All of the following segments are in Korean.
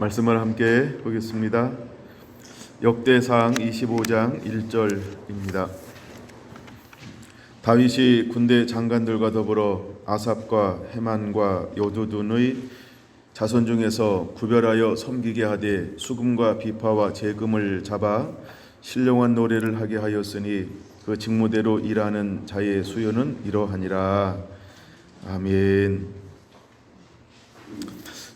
말씀을 함께 보겠습니다. 역대상 25장 1절입니다. 다윗이 군대 장관들과 더불어 아삽과 헤만과 여두둔의 자손 중에서 구별하여 섬기게 하되 수금과 비파와 재금을 잡아 신령한 노래를 하게 하였으니 그 직무대로 일하는 자의 수요는 이러하니라. 아멘.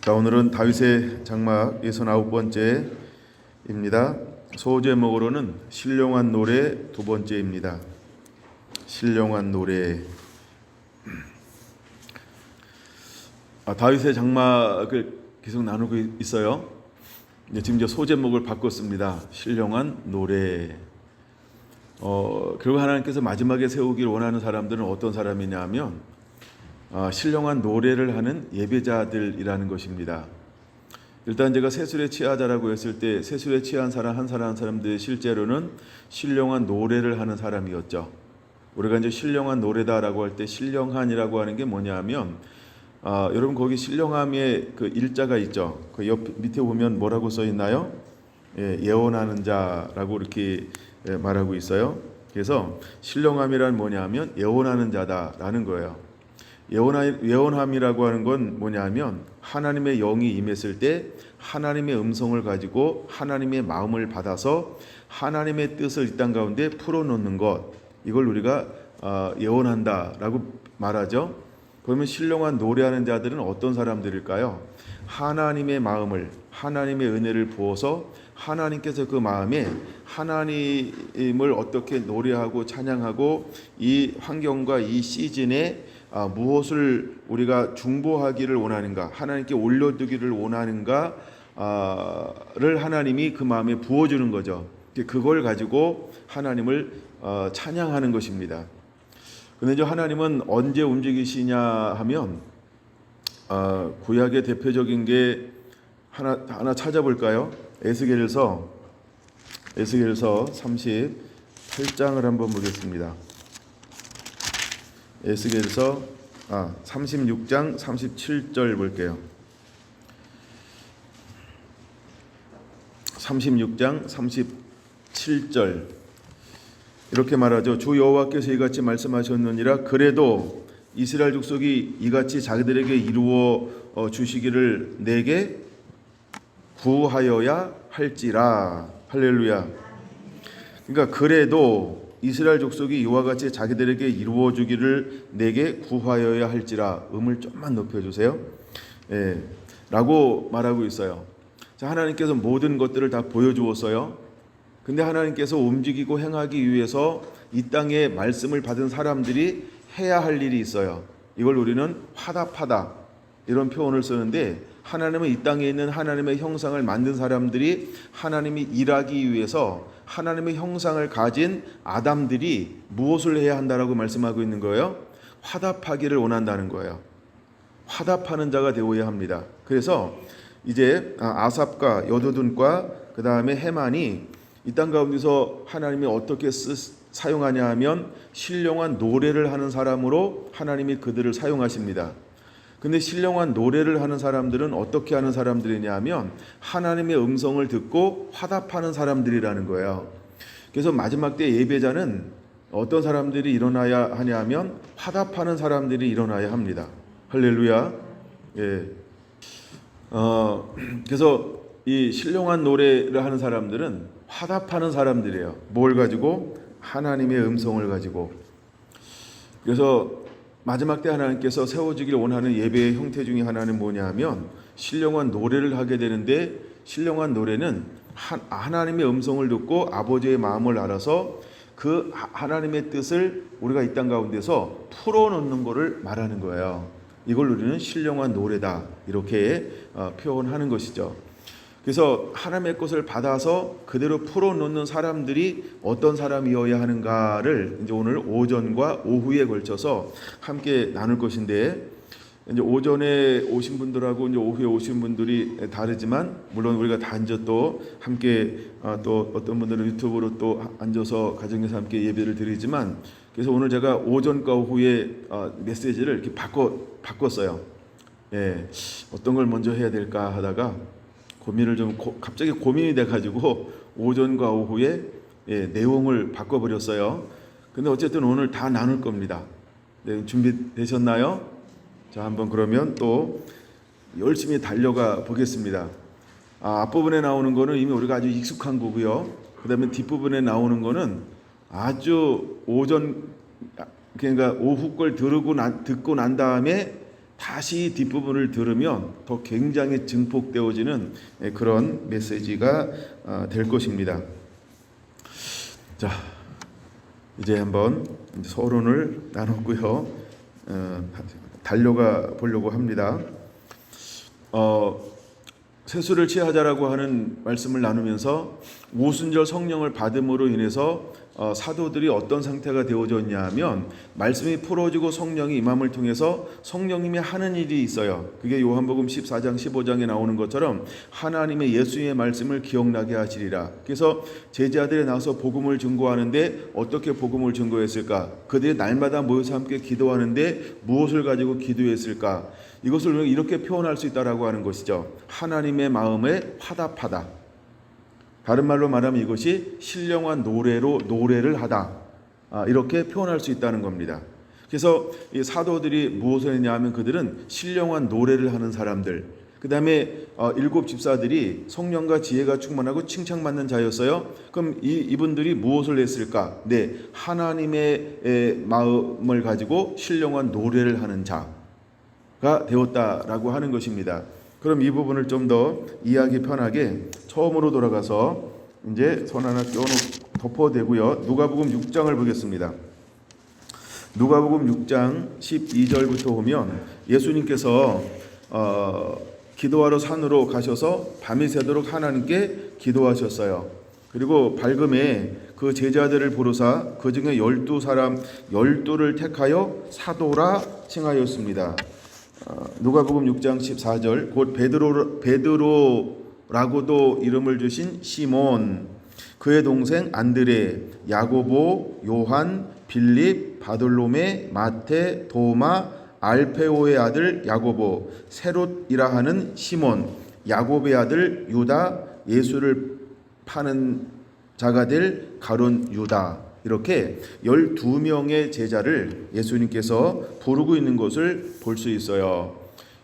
자, 오늘은 다윗의 장막 69번째입니다. 소제목으로는 신령한 노래 두 번째입니다. 신령한 노래. 다윗의 장막을 계속 나누고 있어요. 지금 이제 소제목을 바꿨습니다. 신령한 노래. 그리고 하나님께서 마지막에 세우기를 원하는 사람들은 어떤 사람이냐 하면 신령한 노래를 하는 예배자들이라는 것입니다. 일단 제가 세술에 취하자라고 했을 때 세술에 취한 사람 한 사람들이 실제로는 신령한 노래를 하는 사람이었죠. 우리가 이제 신령한 노래다라고 할 때 신령한이라고 하는 게 뭐냐면 여러분 거기 신령함의 그 일자가 있죠. 그 옆 밑에 보면 뭐라고 써 있나요? 예언하는 자라고 이렇게 말하고 있어요. 그래서 신령함이란 뭐냐면 예언하는 자다라는 거예요. 예언함이라고 하는 건 뭐냐면 하나님의 영이 임했을 때 하나님의 음성을 가지고 하나님의 마음을 받아서 하나님의 뜻을 이 땅 가운데 풀어놓는 것, 이걸 우리가 예언한다라고 말하죠. 그러면 신령한 노래하는 자들은 어떤 사람들일까요? 하나님의 마음을, 하나님의 은혜를 부어서 하나님께서 그 마음에 하나님을 어떻게 노래하고 찬양하고 이 환경과 이 시즌에 무엇을 우리가 중보하기를 원하는가, 하나님께 올려두기를 원하는가를 하나님이 그 마음에 부어주는 거죠. 그걸 가지고 하나님을 찬양하는 것입니다. 그런데 이제 하나님은 언제 움직이시냐 하면 구약의 대표적인 게 하나 찾아볼까요? 에스겔서 38장을 한번 보겠습니다. 에스겔서 36장 37절 볼게요. 36장 37절 이렇게 말하죠. 주 여호와께서 이같이 말씀하셨느니라. 그래도 이스라엘 족속이 이같이 자기들에게 이루어 주시기를 내게 구하여야 할지라. 할렐루야. 그러니까 그래도 이스라엘 족속이 이와 같이 자기들에게 이루어 주기를 내게 구하여야 할지라. 음을 좀만 높여주세요. 라고 말하고 있어요. 자, 하나님께서 모든 것들을 다 보여주었어요. 근데 하나님께서 움직이고 행하기 위해서 이 땅에 말씀을 받은 사람들이 해야 할 일이 있어요. 이걸 우리는 화답하다 이런 표현을 쓰는데, 하나님은 이 땅에 있는 하나님의 형상을 만든 사람들이 하나님이 일하기 위해서 하나님의 형상을 가진 아담들이 무엇을 해야 한다라고 말씀하고 있는 거예요? 화답하기를 원한다는 거예요. 화답하는 자가 되어야 합니다. 그래서 이제 아삽과 여두둔과 그 다음에 헤만이 이 땅 가운데서 하나님이 어떻게 사용하냐 하면 신령한 노래를 하는 사람으로 하나님이 그들을 사용하십니다. 근데 신령한 노래를 하는 사람들은 어떻게 하는 사람들이냐 하면 하나님의 음성을 듣고 화답하는 사람들이라는 거예요. 그래서 마지막 때 예배자는 어떤 사람들이 일어나야 하냐 하면 화답하는 사람들이 일어나야 합니다. 할렐루야. 그래서 이 신령한 노래를 하는 사람들은 화답하는 사람들이에요. 뭘 가지고? 하나님의 음성을 가지고. 그래서 마지막 때 하나님께서 세워지길 원하는 예배의 형태 중에 하나는 뭐냐 하면 신령한 노래를 하게 되는데, 신령한 노래는 하나님의 음성을 듣고 아버지의 마음을 알아서 그 하나님의 뜻을 우리가 이 땅 가운데서 풀어놓는 것을 말하는 거예요. 이걸 우리는 신령한 노래다 이렇게 표현하는 것이죠. 그래서 하나님의 것을 받아서 그대로 풀어놓는 사람들이 어떤 사람이어야 하는가를 이제 오늘 오전과 오후에 걸쳐서 함께 나눌 것인데, 이제 오전에 오신 분들하고 이제 오후에 오신 분들이 다르지만, 물론 우리가 다 이제 또 함께 또 어떤 분들은 유튜브로 또 앉아서 가정에서 함께 예배를 드리지만, 그래서 오늘 제가 오전과 오후에 메시지를 이렇게 바꿨어요. 어떤 걸 먼저 해야 될까 하다가 고민을 좀 갑자기 고민이 돼가지고 오전과 오후에 내용을 바꿔버렸어요. 근데 어쨌든 오늘 다 나눌 겁니다. 네, 준비되셨나요? 자, 한번 그러면 또 열심히 달려가 보겠습니다. 앞부분에 나오는 거는 이미 우리가 아주 익숙한 거고요. 그 다음에 뒷부분에 나오는 거는 아주 그러니까 오후 걸 듣고 난 다음에 다시 뒷부분을 들으면 더 굉장히 증폭되어지는 그런 메시지가 될 것입니다. 자, 이제 한번 서론을 나눴고요. 달려가 보려고 합니다. 세수를 취하자라고 하는 말씀을 나누면서 오순절 성령을 받음으로 인해서 사도들이 어떤 상태가 되어졌냐 하면 말씀이 풀어지고 성령이 임함을 통해서 성령님이 하는 일이 있어요. 그게 요한복음 14장 15장에 나오는 것처럼 하나님의 예수의 말씀을 기억나게 하시리라. 그래서 제자들이 나와서 복음을 증거하는데 어떻게 복음을 증거했을까? 그들이 날마다 모여서 함께 기도하는데 무엇을 가지고 기도했을까? 이것을 이렇게 표현할 수 있다라고 하는 것이죠. 하나님의 마음에 화답하다. 다른 말로 말하면 이것이 신령한 노래를 하다. 이렇게 표현할 수 있다는 겁니다. 그래서 이 사도들이 무엇을 했냐면 그들은 신령한 노래를 하는 사람들. 그 다음에 7 집사들이 성령과 지혜가 충만하고 칭찬받는 자였어요. 그럼 이분들이 무엇을 했을까? 네, 하나님의 마음을 가지고 신령한 노래를 하는 자가 되었다라고 하는 것입니다. 그럼 이 부분을 좀 더 이해하기 편하게 처음으로 돌아가서 이제 손 하나 덮어대고요. 누가복음 6장을 보겠습니다. 누가복음 6장 12절부터 보면 예수님께서 기도하러 산으로 가셔서 밤이 새도록 하나님께 기도하셨어요. 그리고 밝음에 그 제자들을 부르사 그 중에 12를 택하여 사도라 칭하였습니다. 누가복음 6장 14절 곧 베드로라고도 이름을 주신 시몬, 그의 동생 안드레, 야고보, 요한, 빌립, 바돌로메, 마테, 도마, 알페오의 아들 야고보, 세롯이라 하는 시몬, 야곱의 아들 유다, 예수를 파는 자가 될 가룟 유다. 이렇게 12명의 제자를 예수님께서 부르고 있는 것을 볼 수 있어요.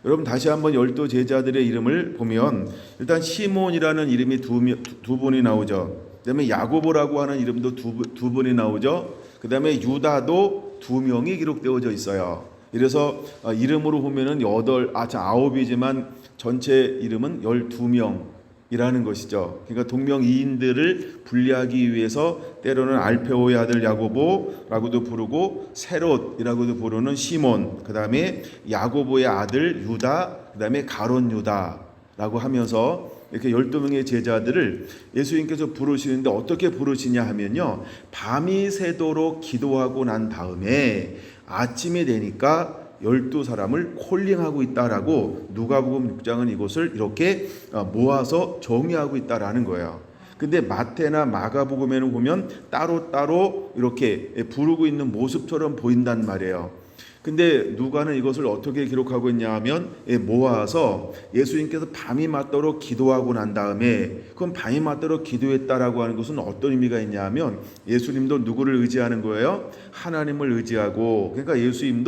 여러분 다시 한번 12 제자들의 이름을 보면 일단 시몬이라는 이름이 두 분이 나오죠. 그 다음에 야고보라고 하는 이름도 두 분이 나오죠. 그 다음에 유다도 2명이 기록되어져 있어요. 그래서 이름으로 보면은 9이지만 전체 이름은 12명 이라는 것이죠. 그러니까 동명이인들을 분리하기 위해서 때로는 알페오의 아들 야고보라고도 부르고 세롯이라고도 부르는 시몬, 그 다음에 야고보의 아들 유다, 그 다음에 가룟 유다라고 하면서 이렇게 12명의 제자들을 예수님께서 부르시는데 어떻게 부르시냐 하면요, 밤이 새도록 기도하고 난 다음에 아침이 되니까 12사람을 콜링하고 있다라고 누가복음 6장은 이것을 이렇게 모아서 정의하고 있다라는 거예요. 근데 마태나 마가복음에는 보면 따로따로 이렇게 부르고 있는 모습처럼 보인단 말이에요. 근데 누가는 이것을 어떻게 기록하고 있냐 하면 모아서 예수님께서 밤이 맞도록 기도하고 난 다음에, 그럼 밤이 맞도록 기도했다라고 하는 것은 어떤 의미가 있냐 하면 예수님도 누구를 의지하는 거예요? 하나님을 의지하고, 그러니까 예수님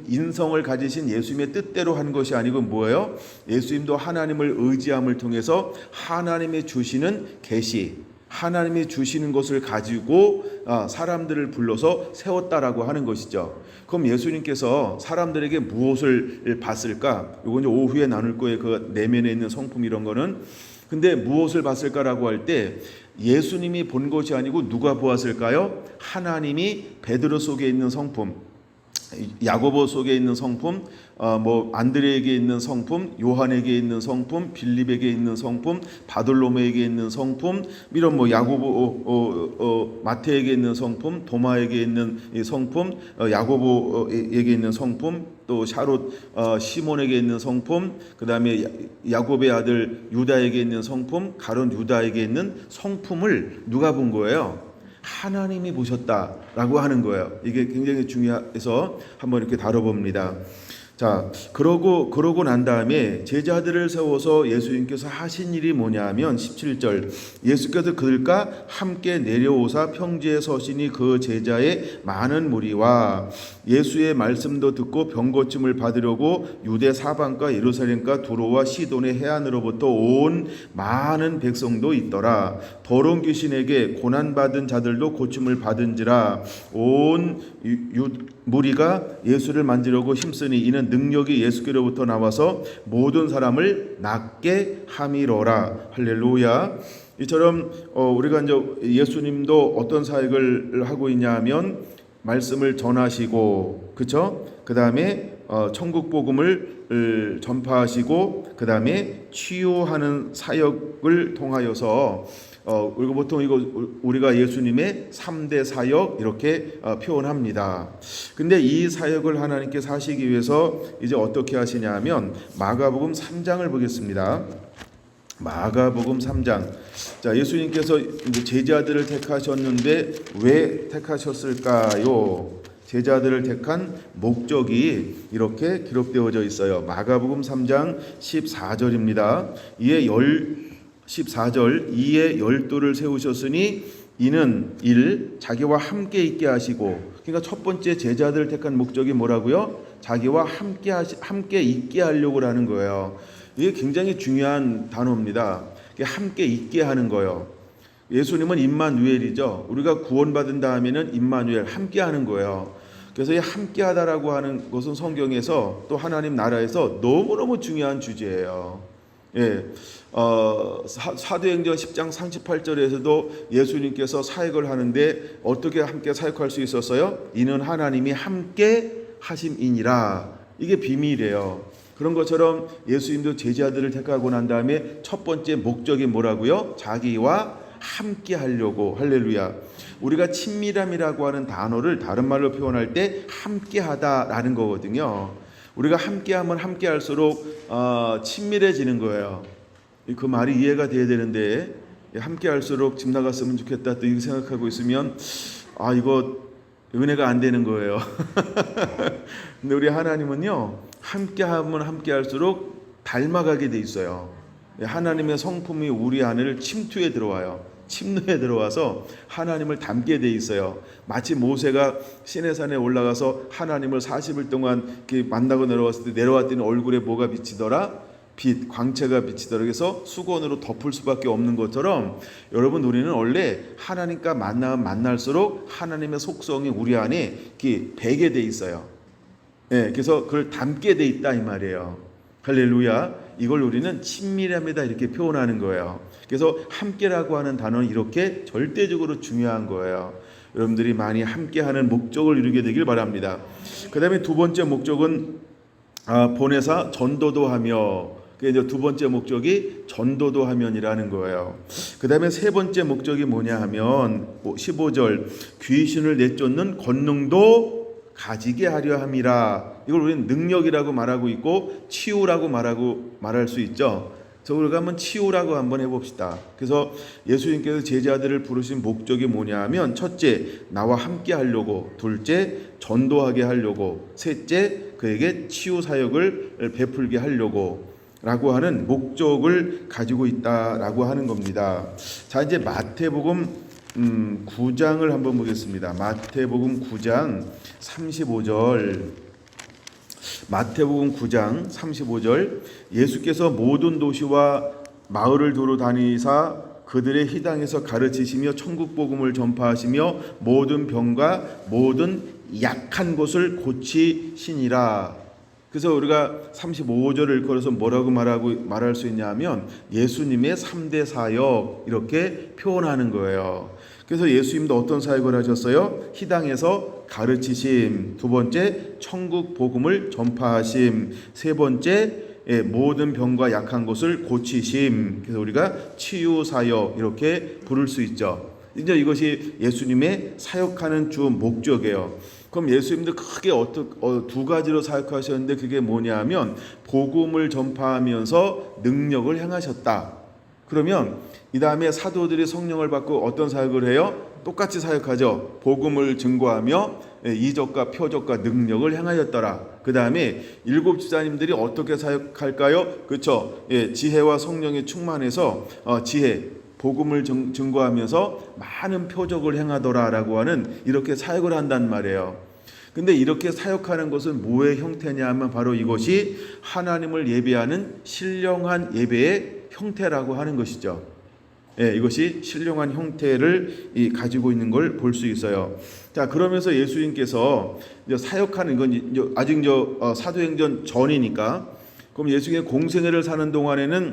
인성을 가지신 예수님의 뜻대로 한 것이 아니고 뭐예요? 예수님도 하나님을 의지함을 통해서 하나님이 주시는 계시, 하나님이 주시는 것을 가지고 사람들을 불러서 세웠다라고 하는 것이죠. 그럼 예수님께서 사람들에게 무엇을 봤을까? 이건 이제 오후에 나눌 거예요. 그 내면에 있는 성품 이런 거는. 근데 무엇을 봤을까라고 할 때 예수님이 본 것이 아니고 누가 보았을까요? 하나님이 베드로 속에 있는 성품, 야고보 속에 있는 성품, 안드레에게 있는 성품, 요한에게 있는 성품, 빌립에게 있는 성품, 바돌로메에게 있는 성품, 이런 야고보, 마태에게 있는 성품, 도마에게 있는 성품, 야고보에게 있는 성품, 또 샤롯 시몬에게 있는 성품, 그 다음에 야곱의 아들 유다에게 있는 성품, 가룟 유다에게 있는 성품을 누가 본 거예요? 하나님이 보셨다라고 하는 거예요. 이게 굉장히 중요해서 한번 이렇게 다뤄봅니다. 자, 그러고 난 다음에 제자들을 세워서 예수님께서 하신 일이 뭐냐 하면 17절, 예수께서 그들과 함께 내려오사 평지에 서시니 그 제자의 많은 무리와 예수의 말씀도 듣고 병고침을 받으려고 유대 사방과 예루살렘과 두로와 시돈의 해안으로부터 온 많은 백성도 있더라. 더러운 귀신에게 고난받은 자들도 고침을 받은지라. 온 무리가 예수를 만지려고 힘쓰니 이는 능력이 예수께로부터 나와서 모든 사람을 낫게 함이로라. 할렐루야. 이처럼 우리가 이제 예수님도 어떤 사역을 하고 있냐면 말씀을 전하시고, 그렇죠? 그 다음에 천국 복음을 전파하시고, 그 다음에 치유하는 사역을 통하여서 그리고 보통 우리가 예수님의 3대 사역 이렇게 표현합니다. 근데 이 사역을 하나님께서 하시기 위해서 이제 어떻게 하시냐면 마가복음 3장을 보겠습니다. 마가복음 3장. 자, 예수님께서 이제 제자들을 택하셨는데 왜 택하셨을까요? 제자들을 택한 목적이 이렇게 기록되어져 있어요. 마가복음 3장 14절입니다. 14절, 이에 12를 세우셨으니 이는 자기와 함께 있게 하시고, 그러니까 첫 번째 제자들을 택한 목적이 뭐라고요? 자기와 함께 있게 하려고 하는 거예요. 이게 굉장히 중요한 단어입니다. 함께 있게 하는 거예요. 예수님은 임마누엘이죠. 우리가 구원받은 다음에는 임마누엘, 함께 하는 거예요. 그래서 이 함께 하다라고 하는 것은 성경에서 또 하나님 나라에서 너무너무 중요한 주제예요. 예, 사도행전 10장 38절에서도 예수님께서 사역을 하는데 어떻게 함께 사역할 수 있었어요? 이는 하나님이 함께 하심이니라. 이게 비밀이에요. 그런 것처럼 예수님도 제자들을 택하고 난 다음에 첫 번째 목적이 뭐라고요? 자기와 함께 하려고. 할렐루야. 우리가 친밀함이라고 하는 단어를 다른 말로 표현할 때 함께 하다라는 거거든요. 우리가 함께하면 함께할수록 친밀해지는 거예요. 그 말이 이해가 돼야 되는데 함께할수록 집 나갔으면 좋겠다 또 이렇게 생각하고 있으면 이거 은혜가 안 되는 거예요. 근데 우리 하나님은요, 함께하면 함께할수록 닮아가게 돼 있어요. 하나님의 성품이 우리 안을 침투에 들어와요. 침노에 들어와서 하나님을 닮게 돼 있어요. 마치 모세가 시내산에 올라가서 하나님을 40일 동안 이렇게 만나고 내려왔을 때 내려왔더니 얼굴에 뭐가 비치더라? 빛, 광채가 비치더라. 그래서 수건으로 덮을 수밖에 없는 것처럼 여러분, 우리는 원래 하나님과 만나면 만날수록 하나님의 속성이 우리 안에 이렇게 배게 돼 있어요. 네, 그래서 그걸 담게 돼 있다 이 말이에요. 할렐루야. 이걸 우리는 친밀함이다 이렇게 표현하는 거예요. 그래서 함께라고 하는 단어는 이렇게 절대적으로 중요한 거예요. 여러분들이 많이 함께하는 목적을 이루게 되길 바랍니다. 그 다음에 두 번째 목적은 보내사 전도도 하며, 이제 두 번째 목적이 전도도 하면이라는 거예요. 그 다음에 세 번째 목적이 뭐냐 하면 15절, 귀신을 내쫓는 권능도 가지게 하려 함이라. 이걸 우리는 능력이라고 말하고 있고 치유라고 말할 수 있죠. 그래서 우리가 한번 치유라고 한번 해봅시다. 그래서 예수님께서 제자들을 부르신 목적이 뭐냐 하면 첫째, 나와 함께 하려고, 둘째, 전도하게 하려고, 셋째, 그에게 치유 사역을 베풀게 하려고 라고 하는 목적을 가지고 있다라고 하는 겁니다. 자, 이제 마태복음 9장을 한번 보겠습니다. 마태복음 9장 35절. 마태복음 9장 35절. 예수께서 모든 도시와 마을을 두루 다니사 그들의 희당에서 가르치시며 천국 복음을 전파하시며 모든 병과 모든 약한 곳을 고치시니라. 그래서 우리가 35절을 걸어서 뭐라고 말할 수 있냐면 예수님의 3대 사역 이렇게 표현하는 거예요. 그래서 예수님도 어떤 사역을 하셨어요? 희당에서 가르치심, 두 번째 천국 복음을 전파하심, 세 번째 모든 병과 약한 곳을 고치심. 그래서 우리가 치유 사역 이렇게 부를 수 있죠. 이제 이것이 예수님의 사역하는 주 목적이에요. 그럼 예수님도 크게 두 가지로 사역하셨는데 그게 뭐냐면 복음을 전파하면서 능력을 행하셨다. 그러면 이 다음에 사도들이 성령을 받고 어떤 사역을 해요? 똑같이 사역하죠. 복음을 증거하며 이적과 표적과 능력을 행하였더라. 그 다음에 7 집사님들이 어떻게 사역할까요? 그렇죠. 지혜와 성령에 충만해서 지혜, 복음을 증거하면서 많은 표적을 행하더라라고 하는 이렇게 사역을 한단 말이에요. 근데 이렇게 사역하는 것은 뭐의 형태냐 하면 바로 이것이 하나님을 예배하는 신령한 예배의 형태라고 하는 것이죠. 이것이 신령한 형태를 가지고 있는 걸 볼 수 있어요. 자, 그러면서 예수님께서 사역하는 건 아직 사도행전 전이니까, 그럼 예수님의 공생애를 사는 동안에는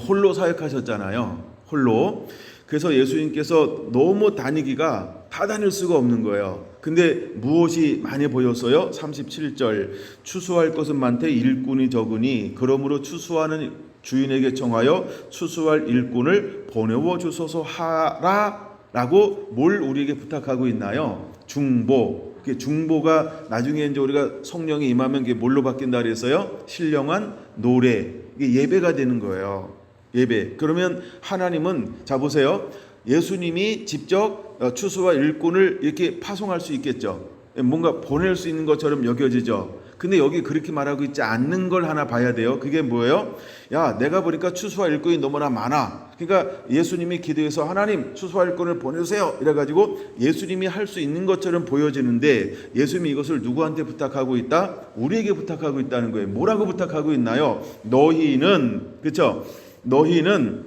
홀로 사역하셨잖아요. 홀로. 그래서 예수님께서 너무 다니기가 다 다닐 수가 없는 거예요. 근데 무엇이 많이 보였어요? 37절 추수할 것은 많되 일꾼이 적으니 그러므로 추수하는 주인에게 청하여 추수할 일꾼을 보내어 주소서 하라라고 뭘 우리에게 부탁하고 있나요? 중보. 중보가 나중에 이제 우리가 성령이 임하면 이게 뭘로 바뀐다 그랬어요? 신령한 노래. 이게 예배가 되는 거예요. 예배. 그러면 하나님은 자 보세요. 예수님이 직접 추수와 일꾼을 이렇게 파송할 수 있겠죠. 뭔가 보낼 수 있는 것처럼 여겨지죠. 근데 여기 그렇게 말하고 있지 않는 걸 하나 봐야 돼요. 그게 뭐예요? 야, 내가 보니까 추수와 일꾼이 너무나 많아. 그러니까 예수님이 기도해서 하나님 추수와 일꾼을 보내주세요 이래가지고 예수님이 할 수 있는 것처럼 보여지는데, 예수님이 이것을 누구한테 부탁하고 있다? 우리에게 부탁하고 있다는 거예요. 뭐라고 부탁하고 있나요? 너희는, 그렇죠? 너희는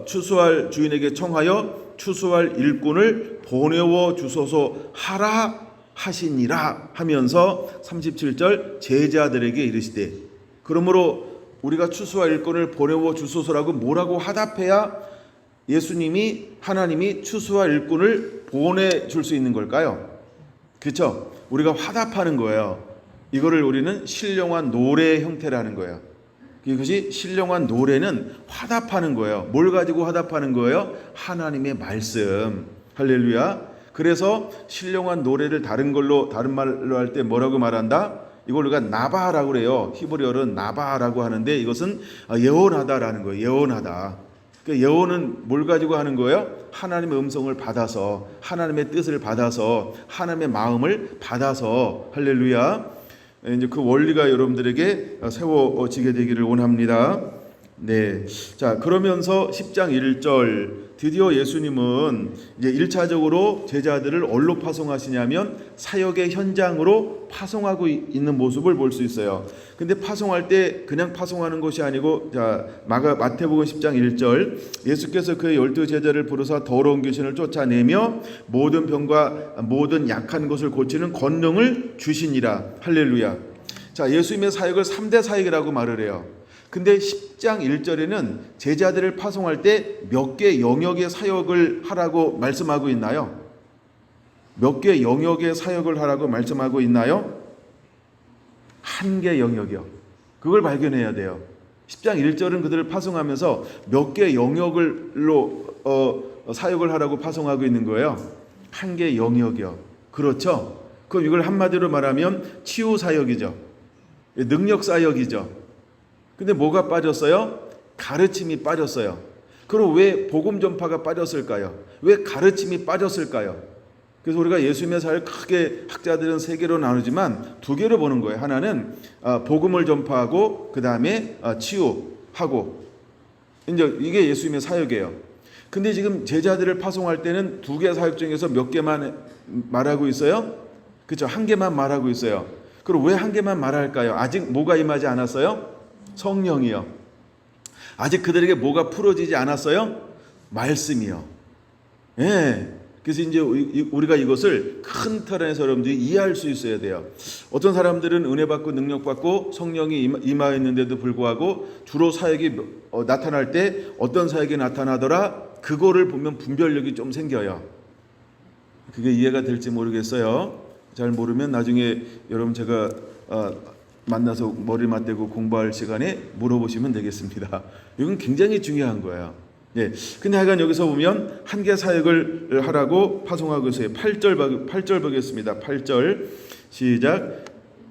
추수할 주인에게 청하여 추수할 일꾼을 보내어 주소서 하라 하시니라 하면서 37절 제자들에게 이르시되, 그러므로 우리가 추수할 일꾼을 보내어 주소서라고 뭐라고 화답해야 예수님이 하나님이 추수할 일꾼을 보내줄 수 있는 걸까요? 그렇죠? 우리가 화답하는 거예요. 이거를 우리는 신령한 노래의 형태라는 거예요. 이것이 신령한 노래는 화답하는 거예요. 뭘 가지고 화답하는 거예요? 하나님의 말씀. 할렐루야. 그래서 신령한 노래를 다른 말로 할 때 뭐라고 말한다? 이걸 우리가 나바라고 그래요. 히브리어로는 나바라고 하는데 이것은 예언하다라는 거예요. 예언하다. 그 예언은 뭘 가지고 하는 거예요? 하나님의 음성을 받아서, 하나님의 뜻을 받아서, 하나님의 마음을 받아서. 할렐루야. 이제 그 원리가 여러분들에게 세워지게 되기를 원합니다. 네. 자, 그러면서 10장 1절 드디어 예수님은 이제 1차적으로 제자들을 어디로 파송하시냐면 사역의 현장으로 파송하고 있는 모습을 볼 수 있어요. 근데 파송할 때 그냥 파송하는 것이 아니고, 자, 마태복음 10장 1절 예수께서 그의 12제자를 부르사 더러운 귀신을 쫓아내며 모든 병과 모든 약한 것을 고치는 권능을 주시니라. 할렐루야. 자, 예수님의 사역을 3대 사역이라고 말을 해요. 근데 10장 1절에는 제자들을 파송할 때 몇 개 영역의 사역을 하라고 말씀하고 있나요? 몇 개 영역의 사역을 하라고 말씀하고 있나요? 한 개 영역이요. 그걸 발견해야 돼요. 10장 1절은 그들을 파송하면서 몇 개 영역으로 사역을 하라고 파송하고 있는 거예요. 한 개 영역이요. 그렇죠? 그럼 이걸 한마디로 말하면 치유 사역이죠. 능력 사역이죠. 근데 뭐가 빠졌어요? 가르침이 빠졌어요. 그럼 왜 복음 전파가 빠졌을까요? 왜 가르침이 빠졌을까요? 그래서 우리가 예수님의 사역을 크게 학자들은 3개로 나누지만 2개로 보는 거예요. 하나는 복음을 전파하고 그 다음에 치유하고, 이제 이게 예수님의 사역이에요. 근데 지금 제자들을 파송할 때는 2개 사역 중에서 몇 개만 말하고 있어요? 그렇죠? 1개만 말하고 있어요. 그럼 왜 1개만 말할까요? 아직 뭐가 임하지 않았어요? 성령이요. 아직 그들에게 뭐가 풀어지지 않았어요? 말씀이요. 예. 그래서 이제 우리가 이것을 큰 틀 안에서 여러분들이 이해할 수 있어야 돼요. 어떤 사람들은 은혜 받고 능력 받고 성령이 임하였는데도 불구하고 주로 사역이 나타날 때 어떤 사역이 나타나더라? 그거를 보면 분별력이 좀 생겨요. 그게 이해가 될지 모르겠어요. 잘 모르면 나중에 여러분 제가 만나서 머리 맞대고 공부할 시간에 물어보시면 되겠습니다. 이건 굉장히 중요한 거예요. 네. 근데 하여간 여기서 보면 한 개 사역을 하라고 파송하고 있어요. 8절 보겠습니다. 8절 시작.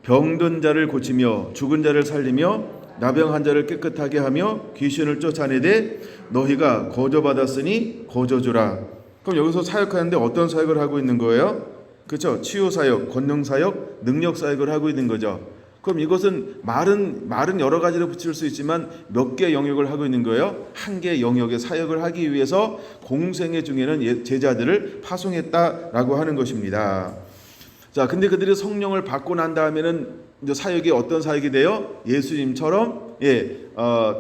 병든 자를 고치며 죽은 자를 살리며 나병 환자를 깨끗하게 하며 귀신을 쫓아내되 너희가 거저받았으니 거저주라. 그럼 여기서 사역하는데 어떤 사역을 하고 있는 거예요? 그렇죠? 치유 사역, 권능 사역, 능력 사역을 하고 있는 거죠. 그럼 이것은 말은 여러 가지로 붙일 수 있지만 몇 개 영역을 하고 있는 거예요? 한 개 영역의 사역을 하기 위해서 공생애 중에는 제자들을 파송했다라고 하는 것입니다. 자, 근데 그들이 성령을 받고 난 다음에는 이제 사역이 어떤 사역이 돼요? 예수님처럼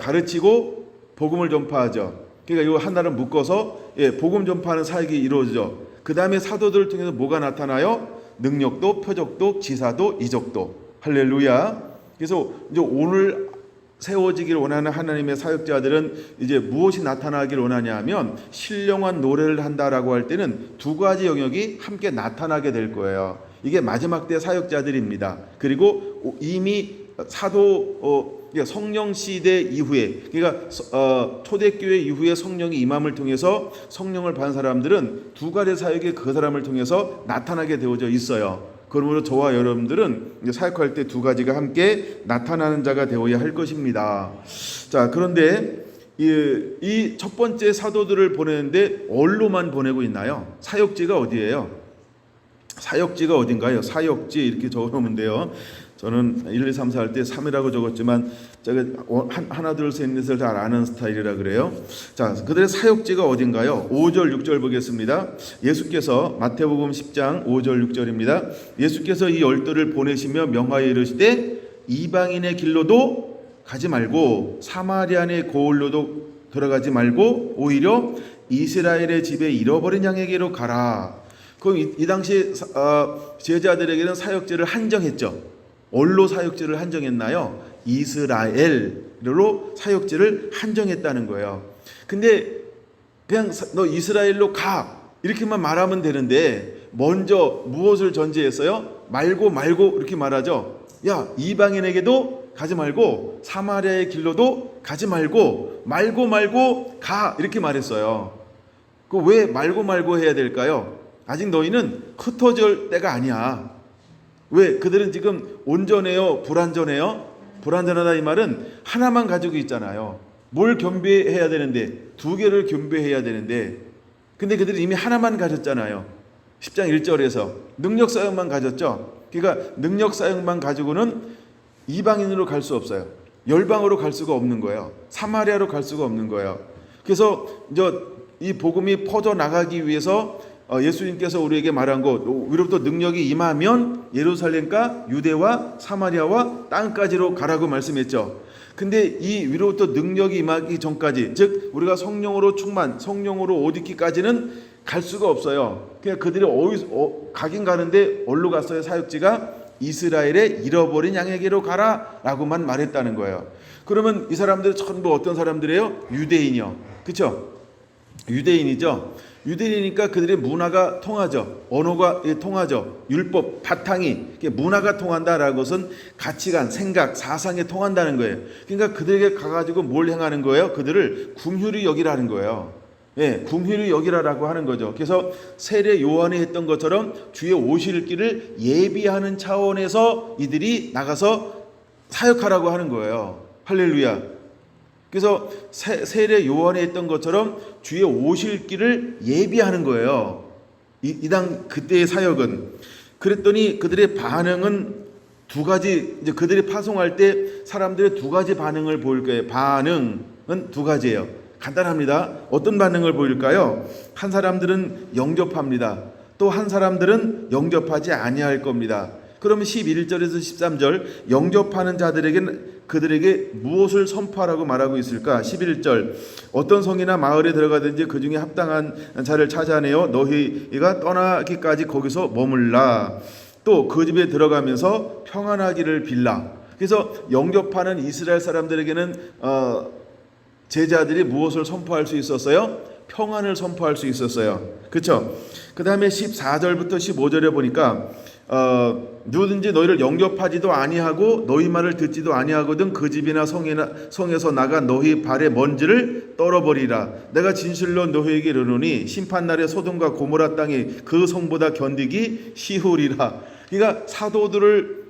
가르치고 복음을 전파하죠. 그러니까 이거 하나를 묶어서 복음 전파하는 사역이 이루어지죠. 그 다음에 사도들을 통해서 뭐가 나타나요? 능력도, 표적도, 지사도, 이적도. 할렐루야. 그래서 이제 오늘 세워지길 원하는 하나님의 사역자들은 이제 무엇이 나타나길 원하냐 하면 신령한 노래를 한다라고 할 때는 두 가지 영역이 함께 나타나게 될 거예요. 이게 마지막 때 사역자들입니다. 그리고 이미 사도 성령 시대 이후에, 그러니까 초대교회 이후에 성령이 임함을 통해서 성령을 받은 사람들은 두 가지 사역이 그 사람을 통해서 나타나게 되어져 있어요. 그러므로 저와 여러분들은 사역할 때 두 가지가 함께 나타나는 자가 되어야 할 것입니다. 자, 그런데 이 첫 번째 사도들을 보내는데 어디로만 보내고 있나요? 사역지가 어디예요? 사역지가 어딘가요? 사역지 이렇게 적어놓으면 돼요. 저는 1, 2, 3, 4 할 때 3이라고 적었지만 제가 하나 둘 셋 넷을 잘 아는 스타일이라 그래요. 자, 그들의 사역지가 어딘가요? 5절 6절 보겠습니다. 예수께서 마태복음 10장 5절 6절입니다. 예수께서 이 열두를 보내시며 명하여 이르시되 이방인의 길로도 가지 말고 사마리아의 고을로도 들어가지 말고 오히려 이스라엘의 집에 잃어버린 양에게로 가라. 그럼 이 당시 제자들에게는 사역지를 한정했죠. 어디로 사역지를 한정했나요? 이스라엘로 사역지를 한정했다는 거예요. 근데 그냥 너 이스라엘로 가 이렇게만 말하면 되는데 먼저 무엇을 전제했어요? 말고 이렇게 말하죠. 야, 이방인에게도 가지 말고 사마리아의 길로도 가지 말고 가 이렇게 말했어요. 그 왜 말고 해야 될까요? 아직 너희는 흩어질 때가 아니야. 왜? 그들은 지금 온전해요? 불완전해요? 불완전하다 이 말은 하나만 가지고 있잖아요. 뭘 겸비해야 되는데 두 개를 겸비해야 되는데 근데 그들이 이미 하나만 가졌잖아요. 10장 1절에서 능력 사역만 가졌죠. 그러니까 능력 사역만 가지고는 이방인으로 갈 수 없어요. 열방으로 갈 수가 없는 거예요. 사마리아로 갈 수가 없는 거예요. 그래서 이제 이 복음이 퍼져 나가기 위해서 예수님께서 우리에게 말한 것, 위로부터 능력이 임하면 예루살렘과 유대와 사마리아와 땅까지로 가라고 말씀했죠. 근데 이 위로부터 능력이 임하기 전까지, 즉 우리가 성령으로 충만, 성령으로 옷 입기까지는 갈 수가 없어요. 그냥 그들이 가긴 가는데 어디로 갔어요? 사역지가 이스라엘의 잃어버린 양에게로 가라라고만 말했다는 거예요. 그러면 이 사람들 전부 어떤 사람들이에요? 유대인이요. 그렇죠? 유대인이죠. 유대인이니까 그들의 문화가 통하죠. 언어가 통하죠. 율법 바탕이 문화가 통한다라는 것은 가치관, 생각, 사상에 통한다는 거예요. 그러니까 그들에게 가가지고 뭘 행하는 거예요? 그들을 긍휼히 여기라는 거예요. 긍휼히 여기라라고 하는 거죠. 그래서 세례 요한이 했던 것처럼 주의 오실 길을 예비하는 차원에서 이들이 나가서 사역하라고 하는 거예요. 할렐루야. 그래서 세례 요한이 했던 것처럼 주의 오실 길을 예비하는 거예요. 그때의 사역은. 그랬더니 그들의 반응은 두 가지, 이제 그들이 파송할 때 사람들의 두 가지 반응을 보일 거예요. 반응은 두 가지예요. 간단합니다. 어떤 반응을 보일까요? 한 사람들은 영접합니다. 또 한 사람들은 영접하지 아니할 겁니다. 그러면 11절에서 13절 영접하는 자들에게는 그들에게 무엇을 선포하라고 말하고 있을까? 11절 어떤 성이나 마을에 들어가든지 그 중에 합당한 자를 찾아내어 너희가 떠나기까지 거기서 머물라. 또 그 집에 들어가면서 평안하기를 빌라. 그래서 영접하는 이스라엘 사람들에게는 제자들이 무엇을 선포할 수 있었어요? 평안을 선포할 수 있었어요. 그렇죠? 그 다음에 14절부터 15절에 보니까 누구든지 너희를 영접하지도 아니하고 너희 말을 듣지도 아니하거든 그 집이나 성에서 나가 너희 발의 먼지를 떨어버리라. 내가 진실로 너희에게 이르노니 심판날에 소돔과 고모라 땅이 그 성보다 견디기 쉬우리라. 그러니까 사도들을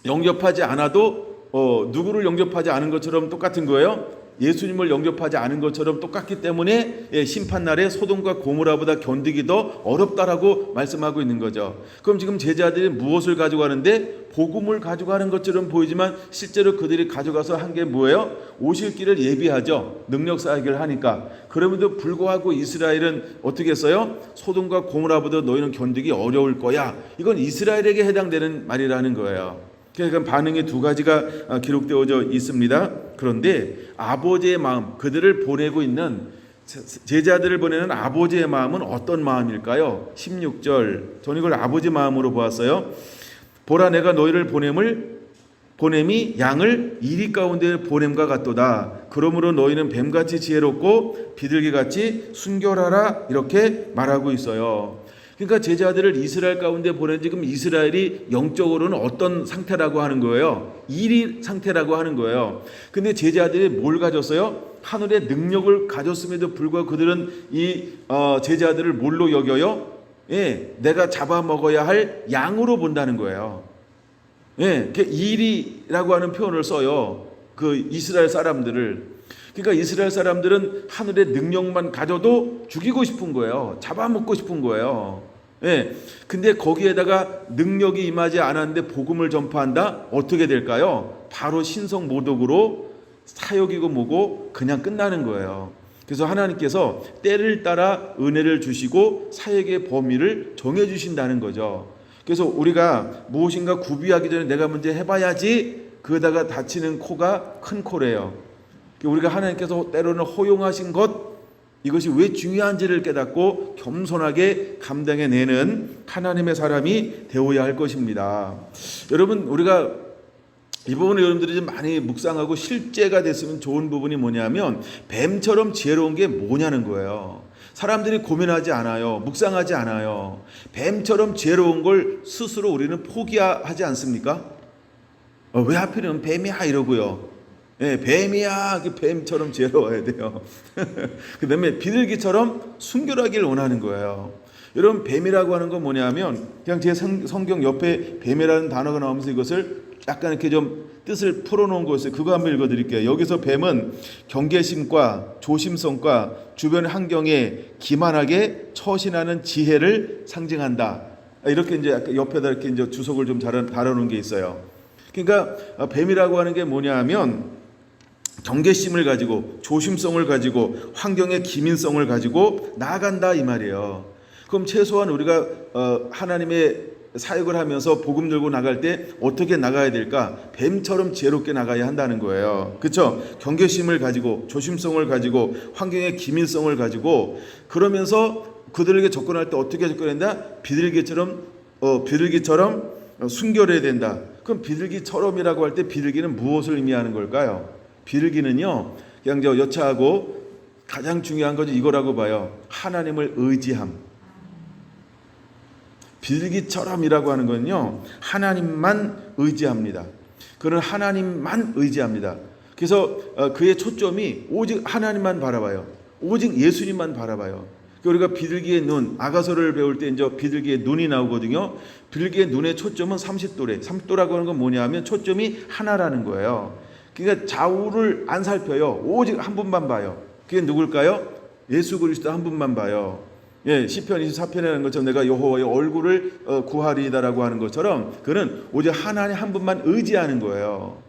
영접하지 않아도 누구를 영접하지 않은 것처럼 똑같은 거예요? 예수님을 영접하지 않은 것처럼 똑같기 때문에 심판날에 소돔과 고모라보다 견디기 더 어렵다라고 말씀하고 있는 거죠. 그럼 지금 제자들이 무엇을 가져가는데 복음을 가져가는 것처럼 보이지만 실제로 그들이 가져가서 한 게 뭐예요? 오실 길을 예비하죠. 능력 쌓이기를 하니까. 그럼에도 불구하고 이스라엘은 어떻게 했어요? 소돔과 고모라보다 너희는 견디기 어려울 거야. 이건 이스라엘에게 해당되는 말이라는 거예요. 그러니까 반응이 두 가지가 기록되어져 있습니다. 그런데 아버지의 마음, 그들을 보내고 있는 제자들을 보내는 아버지의 마음은 어떤 마음일까요? 16절, 저는 이걸 아버지 마음으로 보았어요. 보라, 내가 너희를 보냄이 양을 이리 가운데 보냄과 같도다. 그러므로 너희는 뱀같이 지혜롭고 비둘기같이 순결하라, 이렇게 말하고 있어요. 그러니까 제자들을 이스라엘 가운데 보낸 지금 이스라엘이 영적으로는 어떤 상태라고 하는 거예요? 이리 상태라고 하는 거예요. 근데 제자들이 뭘 가졌어요? 하늘의 능력을 가졌음에도 불구하고 그들은 이 제자들을 뭘로 여겨요? 내가 잡아먹어야 할 양으로 본다는 거예요. 이리라고 하는 표현을 써요. 그 이스라엘 사람들을. 그러니까 이스라엘 사람들은 하늘의 능력만 가져도 죽이고 싶은 거예요. 잡아먹고 싶은 거예요. 근데 거기에다가 능력이 임하지 않았는데 복음을 전파한다? 어떻게 될까요? 바로 신성 모독으로 사역이고 뭐고 그냥 끝나는 거예요. 그래서 하나님께서 때를 따라 은혜를 주시고 사역의 범위를 정해 주신다는 거죠. 그래서 우리가 무엇인가 구비하기 전에 내가 먼저 해봐야지, 그러다가 다치는 코가 큰 코래요. 우리가 하나님께서 때로는 허용하신 것, 이것이 왜 중요한지를 깨닫고 겸손하게 감당해내는 하나님의 사람이 되어야 할 것입니다. 여러분, 우리가 이 부분을 여러분들이 좀 많이 묵상하고 실제가 됐으면 좋은 부분이 뭐냐면 뱀처럼 지혜로운 게 뭐냐는 거예요. 사람들이 고민하지 않아요. 묵상하지 않아요. 뱀처럼 지혜로운 걸 스스로 우리는 포기하지 않습니까? 왜 하필이면 뱀이야 이러고요. 뱀이야, 뱀처럼 지혜로워야 돼요. 그 다음에 비둘기처럼 순결하기를 원하는 거예요. 여러분, 뱀이라고 하는 건 뭐냐면 그냥 제 성경 옆에 뱀이라는 단어가 나오면서 이것을 약간 이렇게 좀 뜻을 풀어놓은 것을 그거 한번 읽어드릴게요. 여기서 뱀은 경계심과 조심성과 주변 환경에 기만하게 처신하는 지혜를 상징한다. 이렇게 이제 옆에다 이렇게 이제 주석을 좀 달아놓은 게 있어요. 그러니까 뱀이라고 하는 게 뭐냐면 경계심을 가지고 조심성을 가지고 환경의 기민성을 가지고 나아간다 이 말이에요. 그럼 최소한 우리가 하나님의 사역을 하면서 복음 들고 나갈 때 어떻게 나가야 될까? 뱀처럼 지혜롭게 나가야 한다는 거예요. 그렇죠? 경계심을 가지고 조심성을 가지고 환경의 기민성을 가지고 그러면서 그들에게 접근할 때 어떻게 접근한다? 비둘기처럼 순결해야 된다. 그럼 비둘기처럼이라고 할 때 비둘기는 무엇을 의미하는 걸까요? 비둘기는요, 그냥 여차하고 가장 중요한 것은 이거라고 봐요. 하나님을 의지함. 비둘기처럼이라고 하는 건요, 하나님만 의지합니다. 그는 하나님만 의지합니다. 그래서 그의 초점이 오직 하나님만 바라봐요. 오직 예수님만 바라봐요. 우리가 비둘기의 눈, 아가서를 배울 때 이제 비둘기의 눈이 나오거든요. 비둘기의 눈의 초점은 30도래. 30도라고 하는 건 뭐냐면 초점이 하나라는 거예요. 그러니까 좌우를 안 살펴요. 오직 한 분만 봐요. 그게 누굴까요? 예수 그리스도 한 분만 봐요. 시편 24편이라는 것처럼 내가 여호와의 얼굴을 구하리이다라고 하는 것처럼 그는 오직 하나님 한 분만 의지하는 거예요.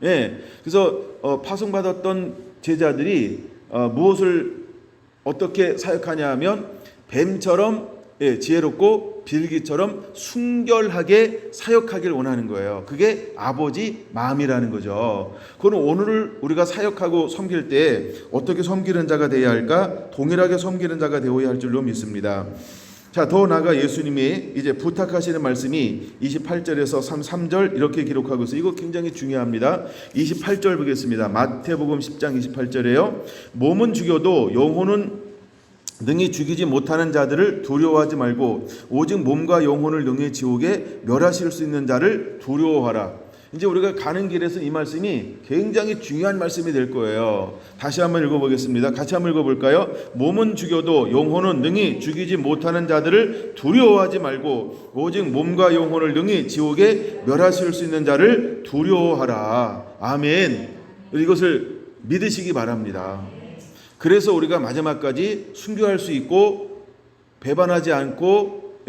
그래서 파송받았던 제자들이 무엇을 어떻게 사역하냐 하면 뱀처럼 지혜롭고 비둘기처럼 순결하게 사역하기를 원하는 거예요. 그게 아버지 마음이라는 거죠. 그건 오늘 우리가 사역하고 섬길 때 어떻게 섬기는 자가 되어야 할까? 동일하게 섬기는 자가 되어야 할 줄로 믿습니다. 자, 더 나아가 예수님이 이제 부탁하시는 말씀이 28절에서 33절 이렇게 기록하고 있어요. 이거 굉장히 중요합니다. 28절 보겠습니다. 마태복음 10장 28절에요. 몸은 죽여도 영혼은 능히 죽이지 못하는 자들을 두려워하지 말고 오직 몸과 영혼을 능히 지옥에 멸하실 수 있는 자를 두려워하라. 이제 우리가 가는 길에서 이 말씀이 굉장히 중요한 말씀이 될 거예요. 다시 한번 읽어보겠습니다. 같이 한번 읽어볼까요? 몸은 죽여도 영혼은 능히 죽이지 못하는 자들을 두려워하지 말고 오직 몸과 영혼을 능히 지옥에 멸하실 수 있는 자를 두려워하라. 아멘. 이것을 믿으시기 바랍니다. 그래서 우리가 마지막까지 순교할 수 있고 배반하지 않고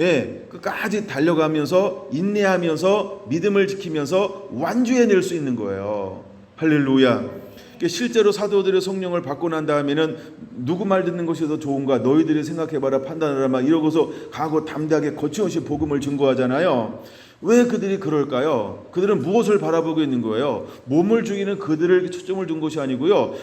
끝까지 달려가면서 인내하면서 믿음을 지키면서 완주해낼 수 있는 거예요. 할렐루야. 실제로 사도들의 성령을 받고 난 다음에는 누구 말 듣는 것이 더 좋은가 너희들이 생각해봐라 판단하라 막 이러고서 가고 담대하게 거침없이 복음을 증거하잖아요. 왜 그들이 그럴까요? 그들은 무엇을 바라보고 있는 거예요? 몸을 죽이는 그들을 초점을 둔 것이 아니고요,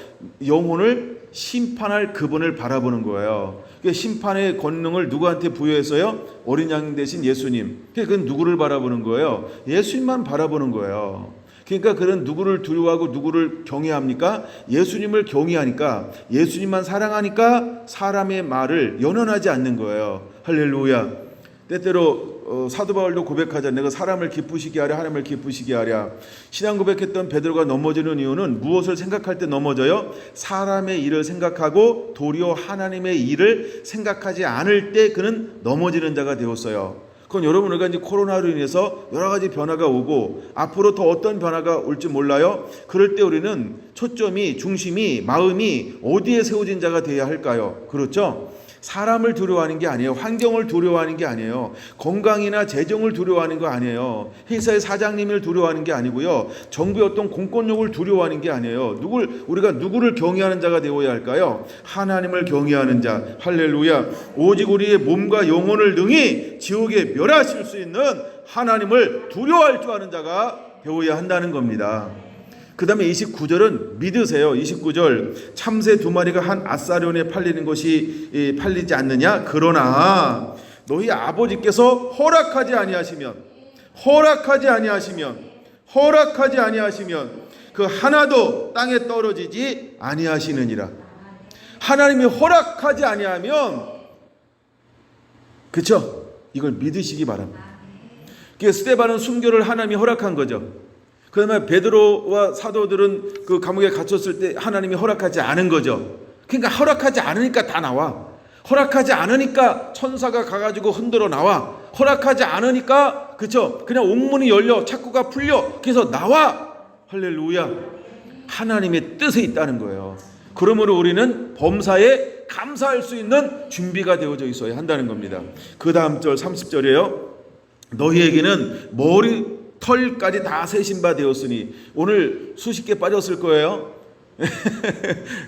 영혼을 심판할 그분을 바라보는 거예요. 심판의 권능을 누구한테 부여했어요? 어린 양 대신 예수님. 그건 누구를 바라보는 거예요? 예수님만 바라보는 거예요. 그러니까 그런 누구를 두려워하고 누구를 경외합니까? 예수님을 경외하니까, 예수님만 사랑하니까 사람의 말을 연연하지 않는 거예요. 할렐루야. 때때로 사도 바울도 고백하자. 내가 사람을 기쁘시게 하랴 하나님을 기쁘시게 하랴. 신앙 고백했던 베드로가 넘어지는 이유는 무엇을 생각할 때 넘어져요? 사람의 일을 생각하고 도리어 하나님의 일을 생각하지 않을 때 그는 넘어지는 자가 되었어요. 그건 여러분, 우리가 이제 코로나로 인해서 여러 가지 변화가 오고 앞으로 더 어떤 변화가 올지 몰라요. 그럴 때 우리는 초점이, 중심이, 마음이 어디에 세워진 자가 되어야 할까요? 그렇죠? 사람을 두려워하는 게 아니에요. 환경을 두려워하는 게 아니에요. 건강이나 재정을 두려워하는 거 아니에요. 회사의 사장님을 두려워하는 게 아니고요. 정부의 어떤 공권력을 두려워하는 게 아니에요. 우리가 누구를 경외하는 자가 되어야 할까요? 하나님을 경외하는 자. 할렐루야. 오직 우리의 몸과 영혼을 능히 지옥에 멸하실 수 있는 하나님을 두려워할 줄 아는 자가 되어야 한다는 겁니다. 그 다음에 29절은 믿으세요. 29절, 참새 2마리가 한 아사리온에 팔리는 것이 팔리지 않느냐? 그러나 너희 아버지께서 허락하지 아니하시면 그 하나도 땅에 떨어지지 아니하시느니라. 하나님이 허락하지 아니하면, 그쵸? 이걸 믿으시기 바랍니다. 스데반은 순교를 하나님이 허락한 거죠. 그러면 베드로와 사도들은 그 감옥에 갇혔을 때 하나님이 허락하지 않은 거죠. 그러니까 허락하지 않으니까 다 나와. 허락하지 않으니까 천사가 가가지고 흔들어 나와. 허락하지 않으니까, 그쵸? 그냥 옥문이 열려, 착고가 풀려. 그래서 나와. 할렐루야. 하나님의 뜻에 있다는 거예요. 그러므로 우리는 범사에 감사할 수 있는 준비가 되어져 있어야 한다는 겁니다. 그 다음 절 30절이에요. 너희에게는 털까지 다 세신 바 되었으니. 오늘 수십 개 빠졌을 거예요.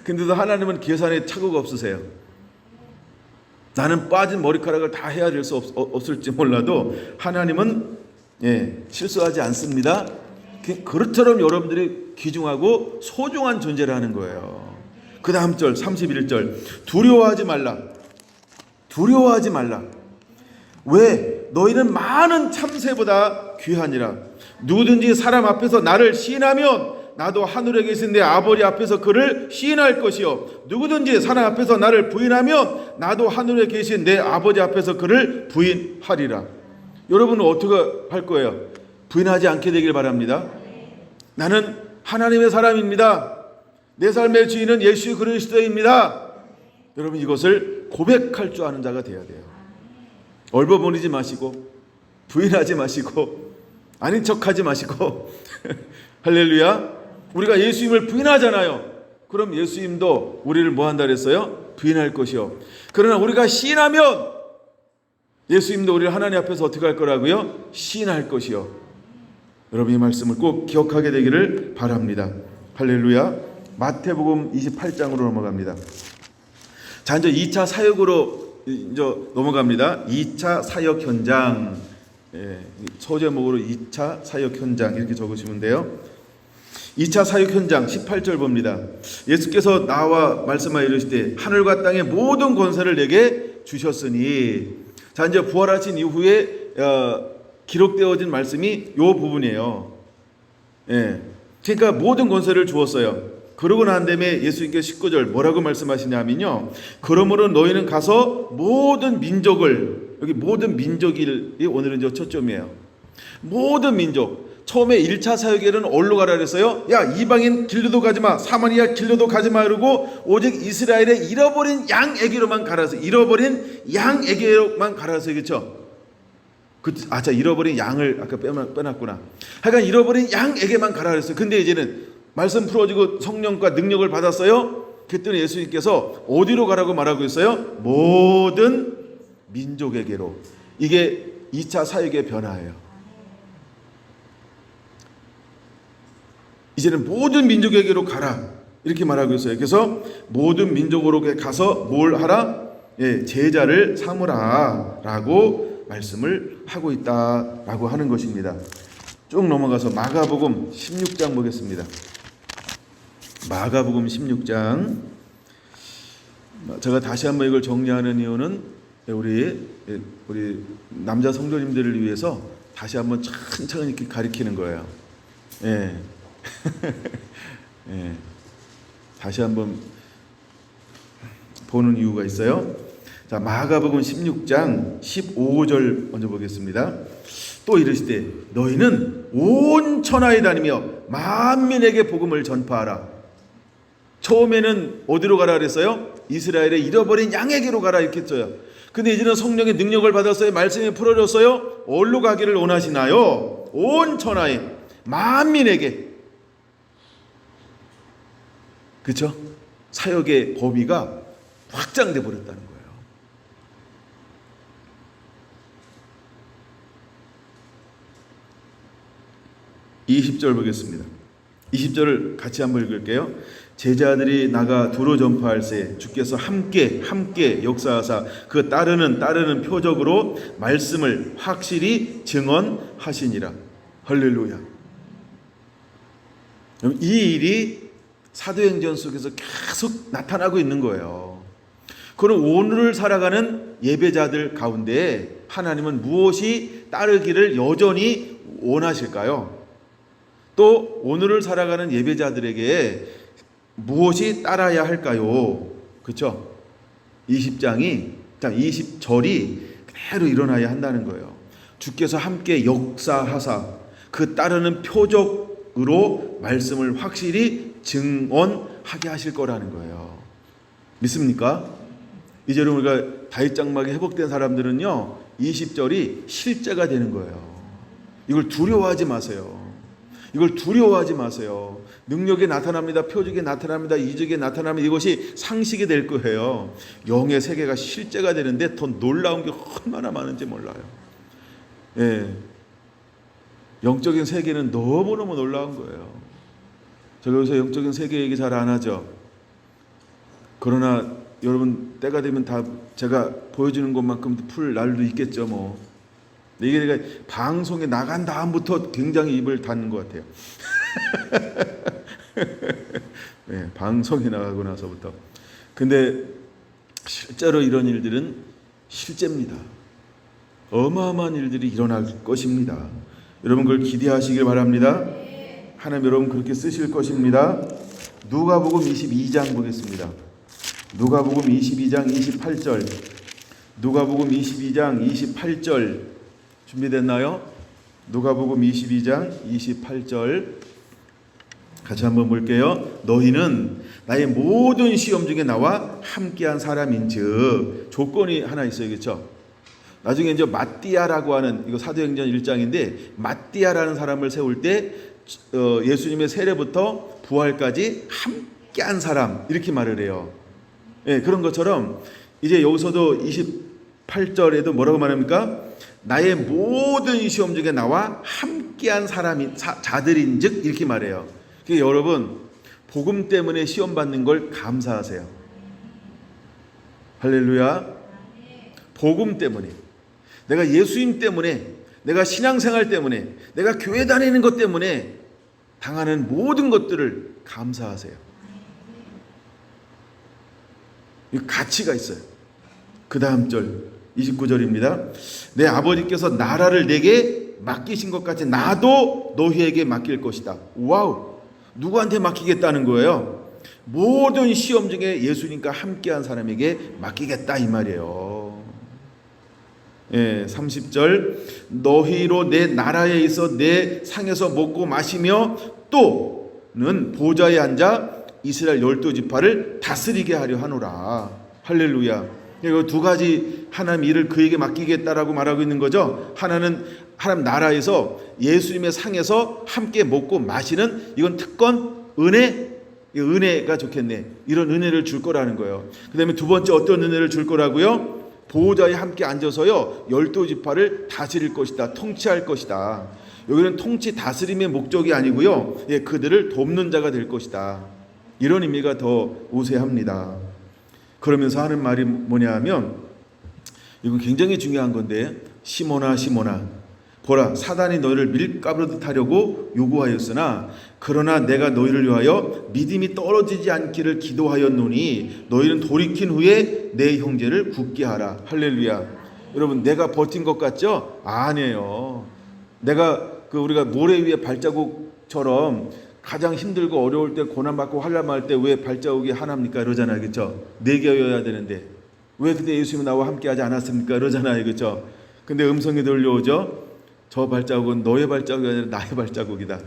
근데도 하나님은 계산에 착오가 없으세요. 나는 빠진 머리카락을 다 해야 될 수 없을지 몰라도 하나님은 실수하지 않습니다. 그렇처럼 여러분들이 귀중하고 소중한 존재라는 거예요. 그 다음 절 31절, 두려워하지 말라. 왜? 너희는 많은 참새보다 귀하니라. 누구든지 사람 앞에서 나를 시인하면 나도 하늘에 계신 내 아버지 앞에서 그를 시인할 것이요, 누구든지 사람 앞에서 나를 부인하면 나도 하늘에 계신 내 아버지 앞에서 그를 부인하리라. 여러분은 어떻게 할 거예요? 부인하지 않게 되길 바랍니다. 나는 하나님의 사람입니다. 내 삶의 주인은 예수 그리스도입니다. 여러분, 이것을 고백할 줄 아는 자가 되어야 돼요. 얼버무리지 마시고, 부인하지 마시고, 아닌 척하지 마시고. 할렐루야. 우리가 예수님을 부인하잖아요. 그럼 예수님도 우리를 뭐 한다 그랬어요? 부인할 것이요. 그러나 우리가 시인하면 예수님도 우리를 하나님 앞에서 어떻게 할 거라고요? 시인할 것이요. 여러분, 이 말씀을 꼭 기억하게 되기를 바랍니다. 할렐루야. 마태복음 28장으로 넘어갑니다. 자, 이제 2차 사역으로 이제 넘어갑니다. 2차 사역 현장. 소제목으로 2차 사역 현장 이렇게 적으시면 돼요. 2차 사역 현장 18절 봅니다. 예수께서 나와 말씀하여 이르시되 하늘과 땅의 모든 권세를 내게 주셨으니. 자, 이제 부활하신 이후에 기록되어진 말씀이 이 부분이에요. 그러니까 모든 권세를 주었어요. 그러고 난 다음에 예수님께서 19절 뭐라고 말씀하시냐면요, 그러므로 너희는 가서 모든 민족을, 여기 모든 민족이 오늘은 저 초점이에요. 모든 민족. 처음에 1차 사역에는 어디로 가라 그랬어요? 야, 이방인 길로도 가지마, 사마리아 길로도 가지마 이러고 오직 이스라엘의 잃어버린 양에게로만 가라서, 잃어버린 양에게로만 가라서. 그렇죠? 자, 잃어버린 양을 아까 빼놨구나. 하여간 잃어버린 양에게만 가라 그랬어요. 근데 이제는 말씀 풀어지고 성령과 능력을 받았어요. 그랬더니 예수님께서 어디로 가라고 말하고 있어요? 모든 민족에게로. 이게 2차 사역의 변화예요. 이제는 모든 민족에게로 가라 이렇게 말하고 있어요. 그래서 모든 민족으로 가서 뭘 하라? 제자를 삼으라 라고 말씀을 하고 있다라고 하는 것입니다. 쭉 넘어가서 마가복음 16장 보겠습니다. 마가복음 16장. 제가 다시 한번 이걸 정리하는 이유는 우리 남자 성도님들을 위해서 다시 한번 천천히 이렇게 가리키는 거예요. 예. 예. 다시 한번 보는 이유가 있어요. 자, 마가복음 16장 15절 먼저 보겠습니다. 또 이르시되 너희는 온 천하에 다니며 만민에게 복음을 전파하라. 처음에는 어디로 가라 그랬어요? 이스라엘의 잃어버린 양에게로 가라 이렇게 했어요. 근데 이제는 성령의 능력을 받았어요. 말씀이 풀어졌어요. 어디로 가기를 원하시나요? 온 천하에 만민에게. 그렇죠? 사역의 범위가 확장돼 버렸다는 거예요. 20절 보겠습니다. 20절을 같이 한번 읽을게요. 제자들이 나가 두루 전파할새 주께서 함께 역사하사 그 따르는 표적으로 말씀을 확실히 증언하시니라. 할렐루야. 이 일이 사도행전 속에서 계속 나타나고 있는 거예요. 그럼 오늘을 살아가는 예배자들 가운데 하나님은 무엇이 따르기를 여전히 원하실까요? 또 오늘을 살아가는 예배자들에게 무엇이 따라야 할까요? 그렇죠? 20절이 그대로 일어나야 한다는 거예요. 주께서 함께 역사하사 그 따르는 표적으로 말씀을 확실히 증언하게 하실 거라는 거예요. 믿습니까? 이제 우리가 다윗장막이 회복된 사람들은요 20절이 실제가 되는 거예요. 이걸 두려워하지 마세요. 이걸 두려워하지 마세요. 능력이 나타납니다. 표적이 나타납니다. 이적이 나타나면 이것이 상식이 될 거예요. 영의 세계가 실제가 되는데 더 놀라운 게 얼마나 많은지 몰라요. 예, 영적인 세계는 너무너무 놀라운 거예요. 제가 여기서 영적인 세계 얘기 잘 안 하죠. 그러나 여러분 때가 되면 다 제가 보여주는 것만큼 풀 날도 있겠죠 뭐. 이게 내가 방송에 나간 다음부터 굉장히 입을 닫는 것 같아요. 네, 방송에 나가고 나서부터. 근데 실제로 이런 일들은 실제입니다. 어마어마한 일들이 일어날 것입니다. 여러분 그걸 기대하시길 바랍니다. 하나님 여러분 그렇게 쓰실 것입니다. 누가복음 22장 보겠습니다. 누가복음 22장 28절. 누가복음 22장 28절 준비됐나요? 누가복음 22장 28절 같이 한번 볼게요. 너희는 나의 모든 시험 중에 나와 함께한 사람인즉 조건이 하나 있어요. 그렇죠? 나중에 이제 마띠아라고 하는 이거 사도행전 1장인데 마띠아라는 사람을 세울 때 예수님의 세례부터 부활까지 함께한 사람 이렇게 말을 해요. 예, 그런 것처럼 이제 여기서도 28절에도 뭐라고 말합니까? 나의 모든 시험 중에 나와 함께한 사람이 자들인즉 이렇게 말해요. 그러니까 여러분 복음 때문에 시험 받는 걸 감사하세요. 할렐루야. 복음 때문에, 내가 예수님 때문에, 내가 신앙생활 때문에, 내가 교회 다니는 것 때문에 당하는 모든 것들을 감사하세요. 이 가치가 있어요. 그 다음 절 29절입니다. 내 아버지께서 나라를 내게 맡기신 것 같이 나도 너희에게 맡길 것이다. 와우! 누구한테 맡기겠다는 거예요? 모든 시험 중에 예수님과 함께한 사람에게 맡기겠다 이 말이에요. 예, 30절 너희로 내 나라에 있어 내 상에서 먹고 마시며 또는 보좌에 앉아 이스라엘 12지파를 다스리게 하려 하노라. 할렐루야. 이거 두 가지 하나님 일을 그에게 맡기겠다라고 말하고 있는 거죠. 하나는 하나님 나라에서 예수님의 상에서 함께 먹고 마시는 이건 특권, 은혜, 은혜가 좋겠네. 이런 은혜를 줄 거라는 거예요. 그 다음에 두 번째 어떤 은혜를 줄 거라고요? 보호자에 함께 앉아서요 12지파를 다스릴 것이다. 통치할 것이다. 여기는 통치 다스림의 목적이 아니고요, 그들을 돕는 자가 될 것이다. 이런 의미가 더 우세합니다. 그러면서 하는 말이 뭐냐 하면, 이건 굉장히 중요한 건데, 시몬아 시몬아 보라, 사단이 너희를 밀가루듯 하려고 요구하였으나 그러나 내가 너희를 위하여 믿음이 떨어지지 않기를 기도하였노니 너희는 돌이킨 후에 내 형제를 굳게 하라. 할렐루야. 여러분, 내가 버틴 것 같죠? 아니에요. 내가 우리가 모래 위에 발자국처럼 가장 힘들고 어려울 때, 고난받고 환난할 때 왜 발자국이 하나입니까? 이러잖아요. 그렇죠? 네 개여야 되는데 왜 그때 예수님이 나와 함께 하지 않았습니까? 이러잖아요. 그렇죠? 근데 음성이 들려오죠. 저 발자국은 너의 발자국이 아니라 나의 발자국이다.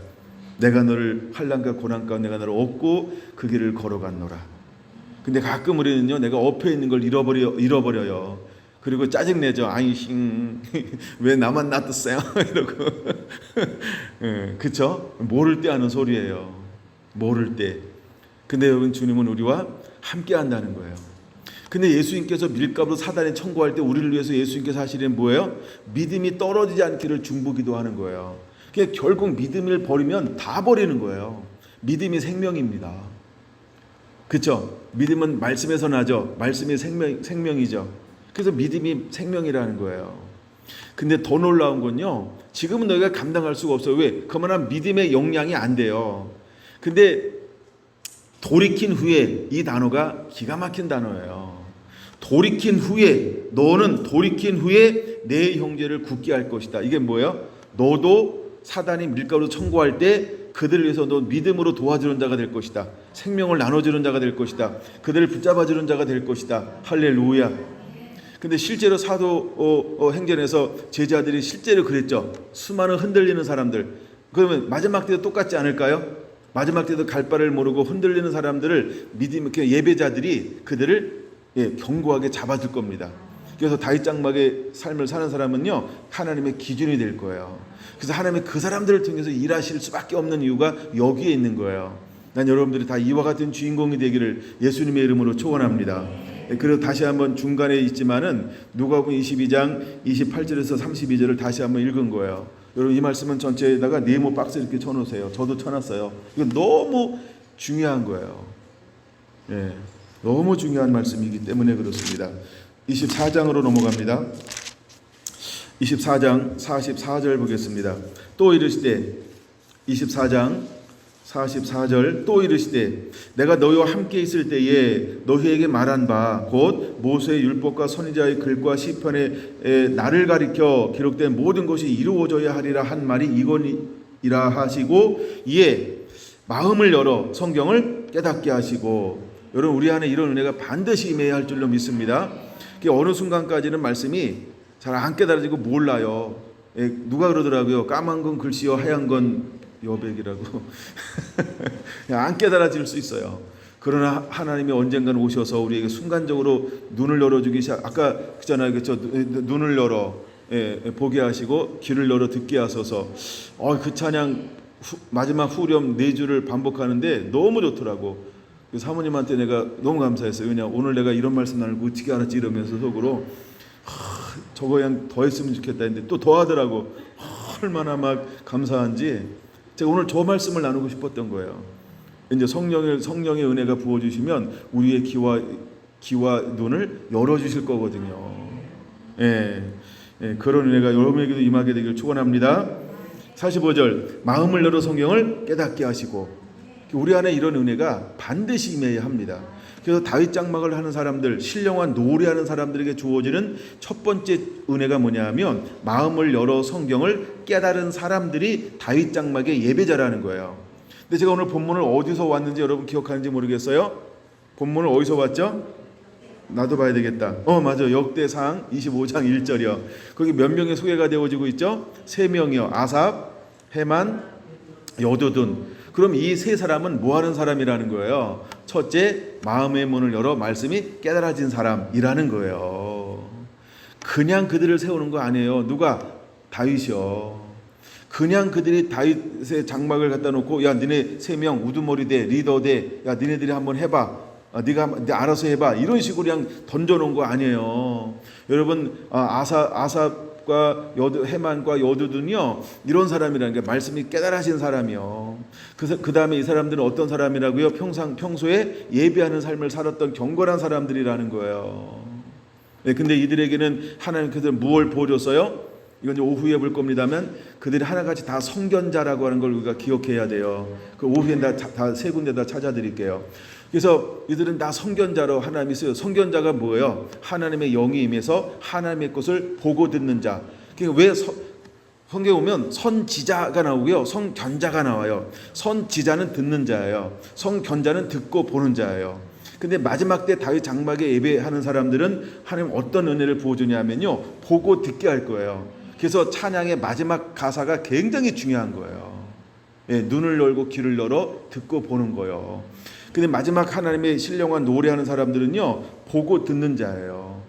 내가 너를 환난과 고난 가운데 내가 너를 얻고 그 길을 걸어갔노라. 근데 가끔 우리는요, 내가 엎여 있는 걸 잃어버려요. 그리고 짜증내죠. 아이싱 왜 나만 놔뒀어요? 이러고. 그쵸? 모를 때 하는 소리예요. 모를 때. 근데 여러분, 주님은 우리와 함께 한다는 거예요. 근데 예수님께서 밀가루 사단에 청구할 때 우리를 위해서 예수님께서 하시는 뭐예요? 믿음이 떨어지지 않기를 중보기도하는 거예요. 그러니까 결국 믿음을 버리면 다 버리는 거예요. 믿음이 생명입니다. 그렇죠? 믿음은 말씀에서 나죠. 말씀이 생명이죠. 그래서 믿음이 생명이라는 거예요. 근데 더 놀라운 건요, 지금은 너희가 감당할 수가 없어요. 왜? 그만한 믿음의 역량이 안 돼요. 근데 돌이킨 후에, 이 단어가 기가 막힌 단어예요. 돌이킨 후에, 너는 돌이킨 후에 내 형제를 굳게 할 것이다. 이게 뭐예요? 너도 사단이 밀가루 청구할 때 그들을 위해서 너 믿음으로 도와주는 자가 될 것이다. 생명을 나눠주는 자가 될 것이다. 그들을 붙잡아주는 자가 될 것이다. 할렐루야. 근데 실제로 사도 행전에서 제자들이 실제로 그랬죠. 수많은 흔들리는 사람들. 그러면 마지막 때도 똑같지 않을까요? 마지막 때도 갈 바를 모르고 흔들리는 사람들을 믿음 있게 예배자들이 그들을 견고하게 잡아줄 겁니다. 그래서 다윗 장막의 삶을 사는 사람은요, 하나님의 기준이 될 거예요. 그래서 하나님의 그 사람들을 통해서 일하실 수밖에 없는 이유가 여기에 있는 거예요. 난 여러분들이 다 이와 같은 주인공이 되기를 예수님의 이름으로 축원합니다. 그리고 다시 한번 중간에 있지만은 누가복음 22장 28절에서 32절을 다시 한번 읽은 거예요. 여러분, 이 말씀은 전체에다가 네모 박스 이렇게 쳐놓으세요. 저도 쳐놨어요. 이거 너무 중요한 거예요. 너무 중요한 말씀이기 때문에 그렇습니다. 24장으로 넘어갑니다. 24장 44절 보겠습니다. 또 이르시되, 24장 44절, 또 이르시되 내가 너희와 함께 있을 때에 너희에게 말한 바 곧 모세의 율법과 선지자의 글과 시편에 나를 가리켜 기록된 모든 것이 이루어져야 하리라 한 말이 이거니라 하시고, 이에 마음을 열어 성경을 깨닫게 하시고. 여러분, 우리 안에 이런 은혜가 반드시 임해야 할 줄로 믿습니다. 어느 순간까지는 말씀이 잘 안 깨달아지고 몰라요. 누가 그러더라고요. 까만 건 글씨요, 하얀 건 여백이라고. 안 깨달아질 수 있어요. 그러나 하나님이 언젠가는 오셔서 우리에게 순간적으로 눈을 열어주기 시작. 아까 그잖아요, 그렇죠? 눈을 열어 보게 하시고 귀를 열어 듣게 하소서. 그 찬양 마지막 후렴 4줄을 반복하는데 너무 좋더라고. 사모님한테 내가 너무 감사했어요. 왜냐, 오늘 내가 이런 말씀 나누고 어떻게 알았지 이러면서 속으로 저거 그냥 더 했으면 좋겠다 했는데 또 더 하더라고. 얼마나 막 감사한지 제가 오늘 저 말씀을 나누고 싶었던 거예요. 이제 성령의 은혜가 부어주시면 우리의 귀와 눈을 열어주실 거거든요. 그런 은혜가 여러분에게도 임하게 되길 축원합니다. 45절, 마음을 열어 성경을 깨닫게 하시고. 우리 안에 이런 은혜가 반드시 임해야 합니다. 그래서 다윗 장막을 하는 사람들, 신령한 노래하는 사람들에게 주어지는 첫 번째 은혜가 뭐냐 하면 마음을 열어 성경을 깨달은 사람들이 다윗 장막의 예배자라는 거예요. 근데 제가 오늘 본문을 어디서 왔는지 여러분 기억하는지 모르겠어요. 본문을 어디서 왔죠? 나도 봐야 되겠다. 맞아. 역대상 25장 1절이요. 거기 몇 명의 소개가 되어지고 있죠? 3명이요. 아삽, 헤만, 여두둔. 그럼 이 세 사람은 뭐 하는 사람이라는 거예요? 첫째, 마음의 문을 열어 말씀이 깨달아진 사람이라는 거예요. 그냥 그들을 세우는 거 아니에요. 누가? 다윗이요. 그냥 그들이 다윗의 장막을 갖다 놓고 야 니네 3명 우두머리 돼 리더 돼 야 니네들이 한번 해봐 네가 알아서 해봐 이런 식으로 그냥 던져놓은 거 아니에요. 여러분 아삽과 헤만과 여두둔이요 이런 사람이라는 게 말씀이 깨달으신 사람이요. 그 다음에 이 사람들은 어떤 사람이라고요? 평소에 예배하는 삶을 살았던 경건한 사람들이라는 거예요. 네, 근데 이들에게는 하나님께서 무엇을 보여줬어요? 이건 이제 오후에 볼 겁니다만 그들이 하나같이 다 성견자라고 하는 걸 우리가 기억해야 돼요. 그 오후에 다 세 군데 다 찾아드릴게요. 그래서 이들은 다 성견자로 하나님이 써요. 성견자가 뭐예요? 하나님의 영이 임해서 하나님의 것을 보고 듣는 자. 그러니까 왜 성경에 보면 선지자가 나오고요, 성견자가 나와요. 선지자는 듣는 자예요. 성견자는 듣고 보는 자예요. 근데 마지막 때 다윗 장막에 예배하는 사람들은 하나님 어떤 은혜를 보여주냐면요, 보고 듣게 할 거예요. 그래서 찬양의 마지막 가사가 굉장히 중요한 거예요. 예, 눈을 열고 귀를 열어 듣고 보는 거예요. 근데 마지막 하나님의 신령한 노래하는 사람들은요, 보고 듣는 자예요.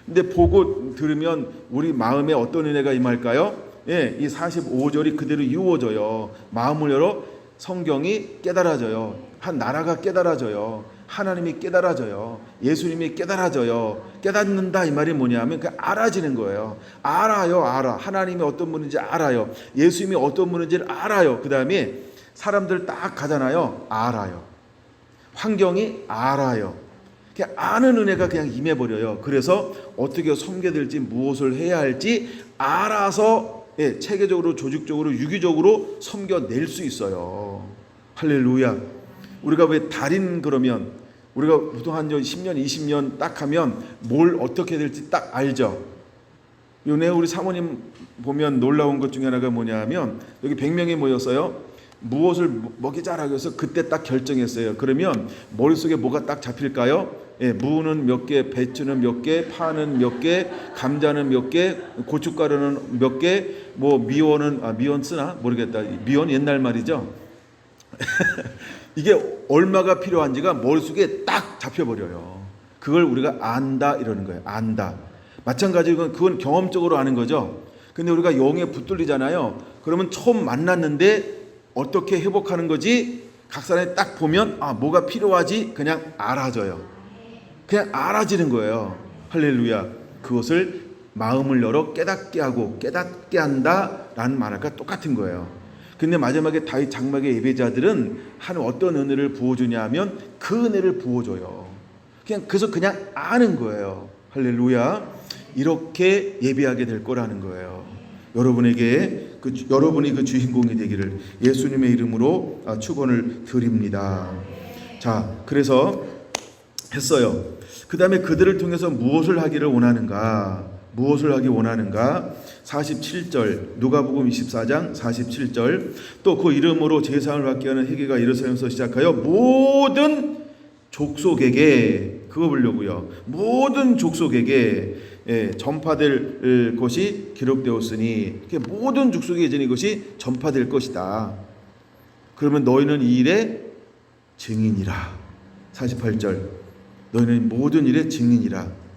근데 보고 들으면 우리 마음에 어떤 은혜가 임할까요? 예, 이 45절이 그대로 이루어져요. 마음을 열어 성경이 깨달아져요. 한 나라가 깨달아져요. 하나님이 깨달아져요. 예수님이 깨달아져요. 깨닫는다 이 말이 뭐냐면 그 알아지는 거예요. 알아요. 알아. 하나님이 어떤 분인지 알아요. 예수님이 어떤 분인지를 알아요. 그 다음에 사람들 딱 가잖아요. 알아요. 환경이 알아요. 그냥 아는 은혜가 그냥 임해버려요. 그래서 어떻게 섬겨야 될지 무엇을 해야 할지 알아서 체계적으로 조직적으로 유기적으로 섬겨낼 수 있어요. 할렐루야. 우리가 왜 달인 그러면 우리가 보통 한 10년 20년 딱 하면 뭘 어떻게 될지 딱 알죠. 요새 우리 사모님 보면 놀라운 것 중에 하나가 뭐냐 하면 여기 100명이 모였어요. 무엇을 먹이자라고 해서 그때 딱 결정했어요. 그러면 머릿속에 뭐가 딱 잡힐까요? 예, 무는 몇 개, 배추는 몇 개, 파는 몇 개, 감자는 몇 개, 고춧가루는 몇 개, 뭐 미원은 미원 쓰나 모르겠다. 미원 옛날 말이죠. 이게 얼마가 필요한지가 머릿속에 딱 잡혀버려요. 그걸 우리가 안다 이러는 거예요. 안다. 마찬가지로 그건 경험적으로 아는 거죠. 근데 우리가 영에 붙들리잖아요. 그러면 처음 만났는데 어떻게 회복하는 거지? 각산에 딱 보면 뭐가 필요하지? 그냥 알아져요. 그냥 알아지는 거예요. 할렐루야. 그것을 마음을 열어 깨닫게 하고 깨닫게 한다라는 말과 똑같은 거예요. 근데 마지막에 다윗 장막의 예배자들은 하나님 어떤 은혜를 부어주냐 하면 그 은혜를 부어줘요. 그래서 그냥 아는 거예요. 할렐루야. 이렇게 예배하게 될 거라는 거예요. 여러분이 그 주인공이 되기를 예수님의 이름으로 축원을 드립니다. 자, 그래서 했어요. 그 다음에 그들을 통해서 무엇을 하기를 원하는가? 무엇을 하기 원하는가? 47절 누가복음 24장 47절 또 그 이름으로 제사를 받게 하는 회개가 예루살렘에서 시작하여 모든 족속에게 그거 보려고요. 모든 족속에게 전파될 것이 기록되었으니 모든 족속에 이제 이것이 전파될 것이다. 그러면 너희는 이 일의 증인이라. 48절 너희는 모든 일의 증인이라.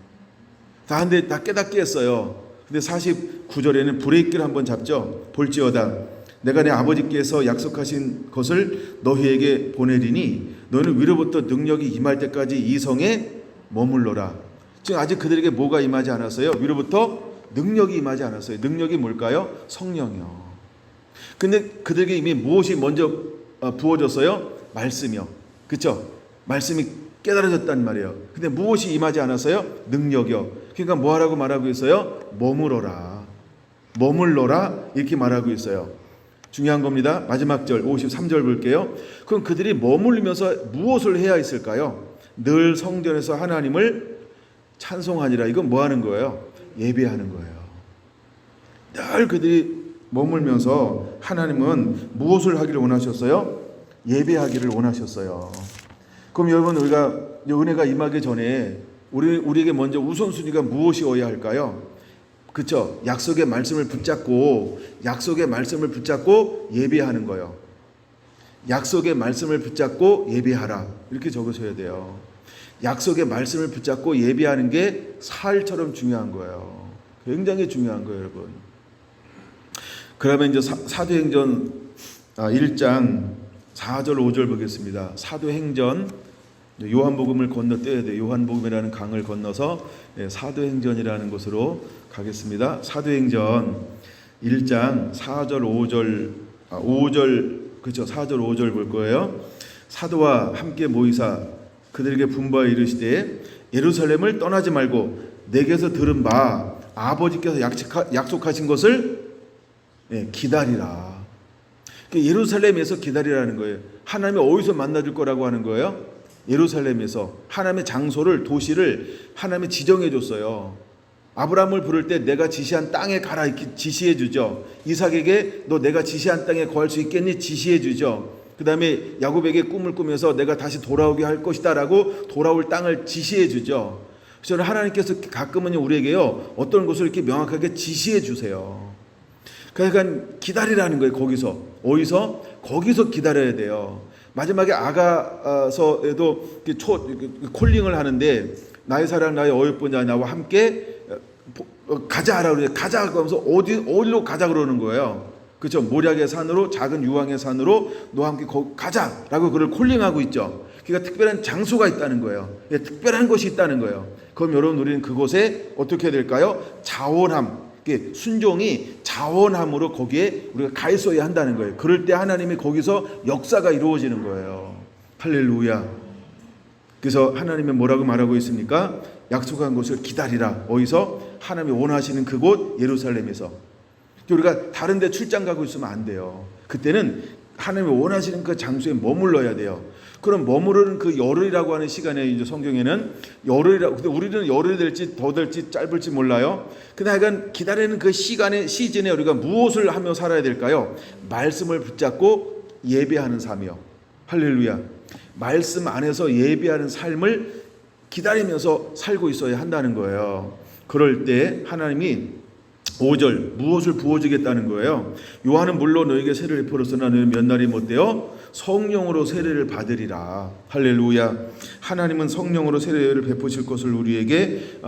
근데 다 깨닫게 했어요. 근데 49절에는 브레이크를 한번 잡죠. 볼지어다 내가 내 아버지께서 약속하신 것을 너희에게 보내리니 너희는 위로부터 능력이 임할 때까지 이 성에 머물러라. 지금 아직 그들에게 뭐가 임하지 않았어요? 위로부터 능력이 임하지 않았어요. 능력이 뭘까요? 성령이요. 근데 그들에게 이미 무엇이 먼저 부어졌어요? 말씀이요. 그렇죠? 말씀이 깨달아졌단 말이에요. 근데 무엇이 임하지 않았어요? 능력이요. 그러니까 뭐 하라고 말하고 있어요? 머물러라. 머물러라 이렇게 말하고 있어요. 중요한 겁니다. 마지막 절 53절 볼게요. 그럼 그들이 머물면서 무엇을 해야 했을까요? 늘 성전에서 하나님을 찬송하니라. 이건 뭐 하는 거예요? 예배하는 거예요. 늘 그들이 머물면서 하나님은 무엇을 하기를 원하셨어요? 예배하기를 원하셨어요. 그럼 여러분 우리가 은혜가 임하기 전에 우리에게 먼저 우선순위가 무엇이어야 할까요? 그렇죠? 약속의 말씀을 붙잡고 예배하는 거예요. 약속의 말씀을 붙잡고 예배하라. 이렇게 적으셔야 돼요. 약속의 말씀을 붙잡고 예배하는 게 살처럼 중요한 거예요. 굉장히 중요한 거예요, 여러분. 그러면 이제 사도행전 1장 4절 5절 보겠습니다. 사도행전, 요한복음을 건너뛰어야 돼요. 요한복음이라는 강을 건너서 사도행전이라는 곳으로 가겠습니다. 사도행전 1장 4절 5절 그렇죠. 4절 5절 볼 거예요. 사도와 함께 모이사 그들에게 분부하여 이르시되 예루살렘을 떠나지 말고 내게서 들은 바 아버지께서 약속하신 것을 기다리라. 예루살렘에서 기다리라는 거예요. 하나님이 어디서 만나줄 거라고 하는 거예요? 예루살렘에서. 하나님의 장소를, 도시를 하나님이 지정해 줬어요. 아브라함을 부를 때 내가 지시한 땅에 가라 이렇게 지시해 주죠. 이삭에게 너 내가 지시한 땅에 거할 수 있겠니? 지시해 주죠. 그 다음에 야곱에게 꿈을 꾸면서 내가 다시 돌아오게 할 것이다 라고 돌아올 땅을 지시해 주죠. 그래서 하나님께서 가끔은 우리에게요 어떤 것을 이렇게 명확하게 지시해 주세요. 그러니까 기다리라는 거예요. 거기서. 어디서? 거기서 기다려야 돼요. 마지막에 아가서에도 콜링을 하는데 나의 사랑 나의 어여쁜 자 나와 함께 가자 하라고 그래요. 가자 하면서 어디로 가자 그러는 거예요. 그렇죠. 모략의 산으로, 작은 유황의 산으로 너와 함께 가자라고 그를 콜링하고 있죠. 그러니까 특별한 장소가 있다는 거예요. 특별한 것이 있다는 거예요. 그럼 여러분 우리는 그곳에 어떻게 해야 될까요? 자원함. 순종이 자원함으로 거기에 우리가 가 있어야 한다는 거예요. 그럴 때 하나님이 거기서 역사가 이루어지는 거예요. 할렐루야. 그래서 하나님은 뭐라고 말하고 있습니까? 약속한 곳을 기다리라. 어디서? 하나님이 원하시는 그곳 예루살렘에서. 우리가 다른 데 출장 가고 있으면 안 돼요. 그때는 하나님이 원하시는 그 장소에 머물러야 돼요. 그럼 머무르는 그 열흘이라고 하는 시간에 이제 성경에는 열흘이라고, 근데 우리는 열흘이 될지 더 될지 짧을지 몰라요. 근데 하여간 기다리는 그 시즌에 우리가 무엇을 하며 살아야 될까요? 말씀을 붙잡고 예배하는 삶이요. 할렐루야. 말씀 안에서 예배하는 삶을 기다리면서 살고 있어야 한다는 거예요. 그럴 때 하나님이 5절 무엇을 부어주겠다는 거예요. 요한은 물론 너에게 세례를 베풀었으나 너는 몇 날이 못되어 성령으로 세례를 받으리라. 할렐루야. 하나님은 성령으로 세례를 베푸실 것을 우리에게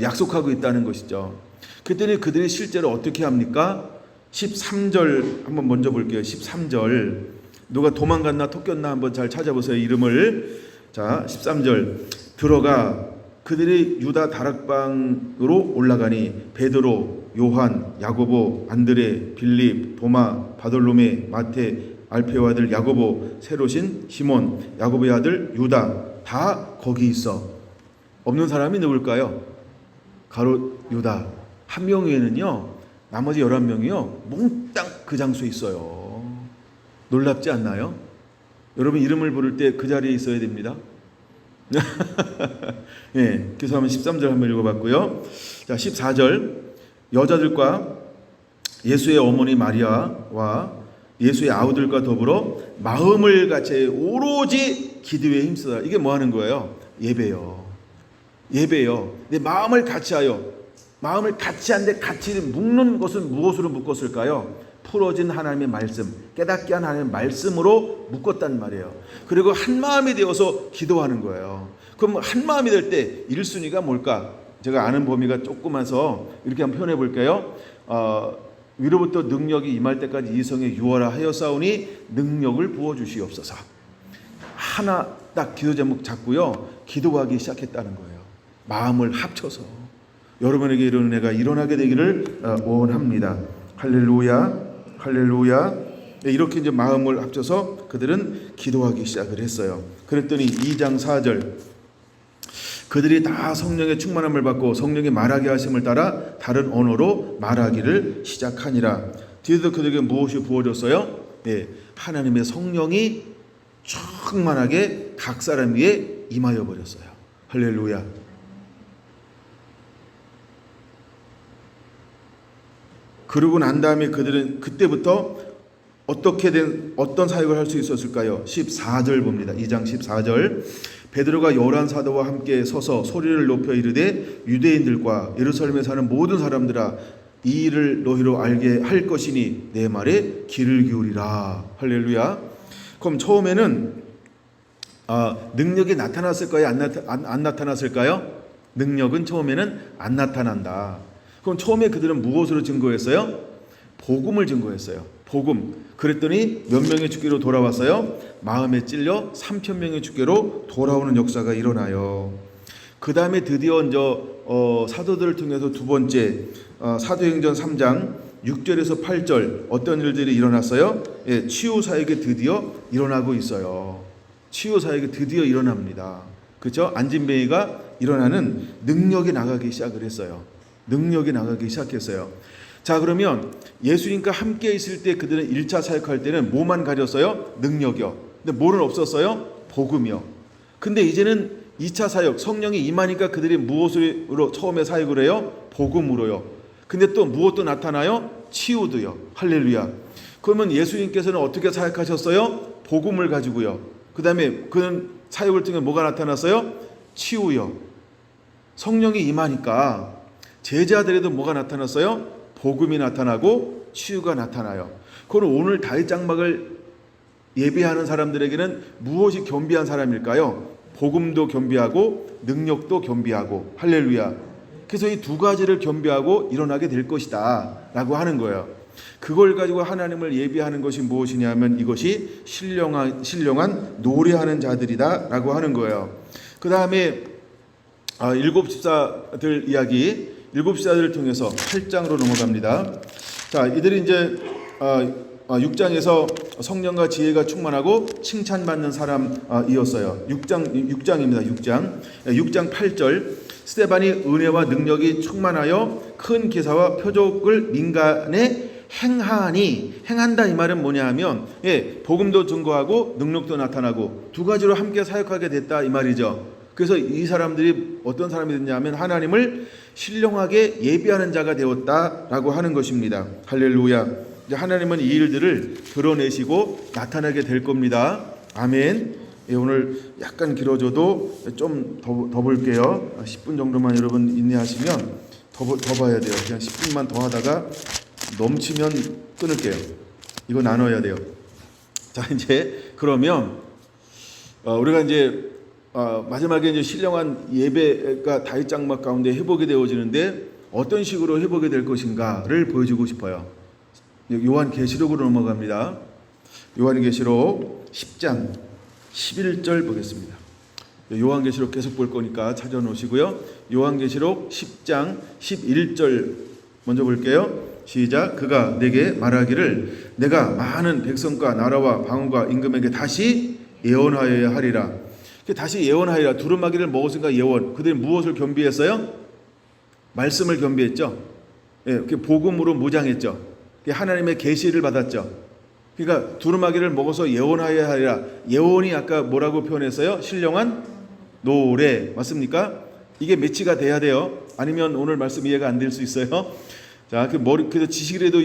약속하고 있다는 것이죠. 그때는 그들이 실제로 어떻게 합니까? 13절 한번 먼저 볼게요. 13절 누가 도망갔나 토꼈나 한번 잘 찾아보세요. 이름을. 자 13절 들어가 그들이 유다 다락방으로 올라가니 베드로 요한 야고보 안드레 빌립 도마 바돌로메 마테 알페오 아들 야고보 세로신 시몬 야고보의 아들 유다 다 거기 있어. 없는 사람이 누굴까요? 가롯 유다 한 명 외에는요 나머지 11명이요 몽땅 그 장소에 있어요. 놀랍지 않나요? 여러분 이름을 부를 때 그 자리에 있어야 됩니다. 예, 그래서 한번 13절 한번 읽어봤고요. 자 14절 여자들과 예수의 어머니 마리아와 예수의 아우들과 더불어 마음을 같이 오로지 기도에 힘쓰다. 이게 뭐 하는 거예요? 예배요. 예배요. 내 마음을 같이하여. 마음을 같이 한데 같이 묶는 것은 무엇으로 묶었을까요? 풀어진 하나님의 말씀, 깨닫게 한 하나님의 말씀으로 묶었단 말이에요. 그리고 한 마음이 되어서 기도하는 거예요. 그럼 한 마음이 될 때 1순위가 뭘까? 제가 아는 범위가 조그마서 이렇게 한번 표현해 볼게요. 위로부터 능력이 임할 때까지 이성에 유하라 하였사오니 능력을 부어주시옵소서. 하나 딱 기도 제목 잡고요. 기도하기 시작했다는 거예요. 마음을 합쳐서. 여러분에게 이런 은혜가 일어나게 되기를 원합니다. 할렐루야. 할렐루야. 이렇게 이제 마음을 합쳐서 그들은 기도하기 시작을 했어요. 그랬더니 2장 4절 그들이 다 성령의 충만함을 받고 성령의 말하게 하심을 따라 다른 언어로 말하기를 시작하니라. 뒤에도 그들에게 무엇이 부어졌어요? 네, 하나님의 성령이 충만하게 각 사람 위에 임하여 버렸어요. 할렐루야. 그러고 난 다음에 그들은 그때부터 어떤 사역을 할 수 있었을까요? 14절 봅니다. 2장 14절 베드로가 열한 사도와 함께 서서 소리를 높여 이르되 유대인들과 예루살렘에 사는 모든 사람들아 이 일을 너희로 알게 할 것이니 내 말에 귀를 기울이라. 할렐루야. 그럼 처음에는 능력이 나타났을까요? 안 나타났을까요? 능력은 처음에는 안 나타난다. 그럼 처음에 그들은 무엇으로 증거했어요? 복음을 증거했어요. 복음. 그랬더니 몇 명의 주께로 돌아왔어요? 마음에 찔려 3,000명의 주께로 돌아오는 역사가 일어나요. 그 다음에 드디어 사도들을 통해서 두 번째 사도행전 3장 6절에서 8절 어떤 일들이 일어났어요? 예, 치유 사역이 드디어 일어나고 있어요. 치유 사역이 드디어 일어납니다. 그렇죠? 안진뱅이가 일어나는 능력이 나가기 시작을 했어요. 능력이 나가기 시작했어요. 자, 그러면 예수님과 함께 있을 때 그들은 1차 사역할 때는 뭐만 가졌어요? 능력이요. 근데 뭐는 없었어요? 복음이요. 근데 이제는 2차 사역, 성령이 임하니까 그들이 무엇으로 처음에 사역을 해요? 복음으로요. 근데 또 무엇도 나타나요? 치유도요. 할렐루야. 그러면 예수님께서는 어떻게 사역하셨어요? 복음을 가지고요. 그 다음에 그는 사역을 통해 뭐가 나타났어요? 치유요. 성령이 임하니까 제자들에도 뭐가 나타났어요? 복음이 나타나고 치유가 나타나요. 그럼 오늘 다윗 장막을 예배하는 사람들에게는 무엇이 겸비한 사람일까요? 복음도 겸비하고 능력도 겸비하고 할렐루야. 그래서 이 두 가지를 겸비하고 일어나게 될 것이다 라고 하는 거예요. 그걸 가지고 하나님을 예배하는 것이 무엇이냐면 이것이 신령한 노래하는 자들이다 라고 하는 거예요. 그 다음에 일곱 집사들 이야기, 일곱 집사들을 통해서 8장으로 넘어갑니다. 자, 이들이 이제 6장에서 성령과 지혜가 충만하고 칭찬받는 사람이었어요. 6장입니다. 6장 8절 스데반이 은혜와 능력이 충만하여 큰 기사와 표적을 민간에 행한다. 이 말은 뭐냐 하면 복음도 증거하고 능력도 나타나고 두 가지로 함께 사역하게 됐다 이 말이죠. 그래서 이 사람들이 어떤 사람이 됐냐면 하나님을 신령하게 예배하는 자가 되었다라고 하는 것입니다. 할렐루야. 하나님은 이 일들을 드러내시고 나타나게 될 겁니다. 아멘. 오늘 약간 길어져도 좀 더 볼게요. 10분 정도만 여러분 인내하시면 더 봐야 돼요. 그냥 10분만 더 하다가 넘치면 끊을게요. 이거 나눠야 돼요. 자, 이제 그러면 우리가 이제 마지막에 이제 신령한 예배가 다윗 장막 가운데 해보게 되어지는데 어떤 식으로 해보게 될 것인가를 보여주고 싶어요. 요한계시록으로 넘어갑니다. 요한계시록 10장 11절 보겠습니다. 요한계시록 계속 볼 거니까 찾아놓으시고요. 요한계시록 10장 11절 먼저 볼게요. 시작. 그가 내게 말하기를 내가 많은 백성과 나라와 방언과 임금에게 다시 예언하여야 하리라. 다시 예언하리라. 두루마기를 먹었으니까 예언. 그들이 무엇을 겸비했어요? 말씀을 겸비했죠. 복음으로 무장했죠. 하나님의 계시를 받았죠. 그러니까 두루마기를 먹어서 예언하여야 하리라. 예언이 아까 뭐라고 표현했어요? 신령한 노래. 맞습니까? 이게 매치가 돼야 돼요. 아니면 오늘 말씀 이해가 안 될 수 있어요. 자, 그래서 지식이라도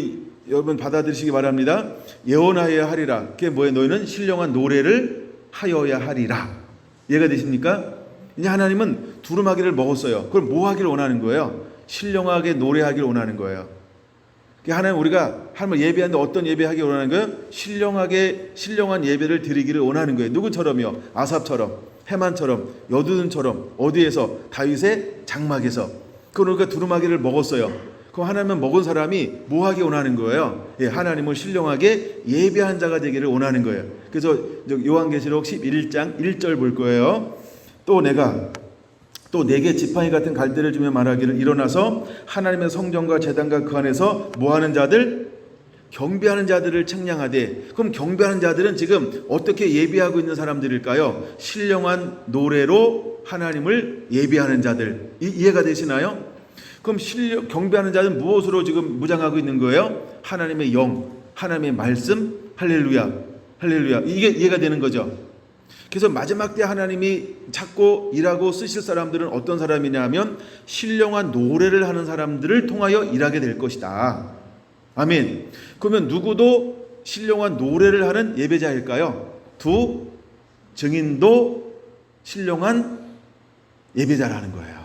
여러분 받아들이시기 바랍니다. 예언하여야 하리라. 그게 뭐예요? 너희는 신령한 노래를 하여야 하리라. 이해가 되십니까? 이제 하나님은 두루마기를 먹었어요. 그걸 뭐 하기를 원하는 거예요? 신령하게 노래하기를 원하는 거예요. 하나님 우리가 하나님을 예배하는데 어떤 예배하기를 원하는 거예요? 신령한 예배를 드리기를 원하는 거예요. 누구처럼요? 아삽처럼, 헤만처럼, 여두둔처럼. 어디에서? 다윗의 장막에서. 그러니까 두루마기를 먹었어요. 그럼 하나님은 먹은 사람이 뭐 하기 원하는 거예요? 하나님을 신령하게 예배한 자가 되기를 원하는 거예요. 그래서 요한계시록 11장 1절 볼 거예요. 또 내게 지팡이 같은 갈대를 주며 말하기를 일어나서 하나님의 성전과 제단과 그 안에서 뭐하는 자들? 경배하는 자들을 책량하되. 그럼 경배하는 자들은 지금 어떻게 예배하고 있는 사람들일까요? 신령한 노래로 하나님을 예배하는 자들. 이해가 되시나요? 그럼 경배하는 자는 무엇으로 지금 무장하고 있는 거예요? 하나님의 영, 하나님의 말씀. 할렐루야. 할렐루야. 이게 이해가 되는 거죠. 그래서 마지막 때 하나님이 찾고 일하고 쓰실 사람들은 어떤 사람이냐 하면 신령한 노래를 하는 사람들을 통하여 일하게 될 것이다. 아멘. 그러면 누구도 신령한 노래를 하는 예배자일까요? 증인도 신령한 예배자라는 거예요.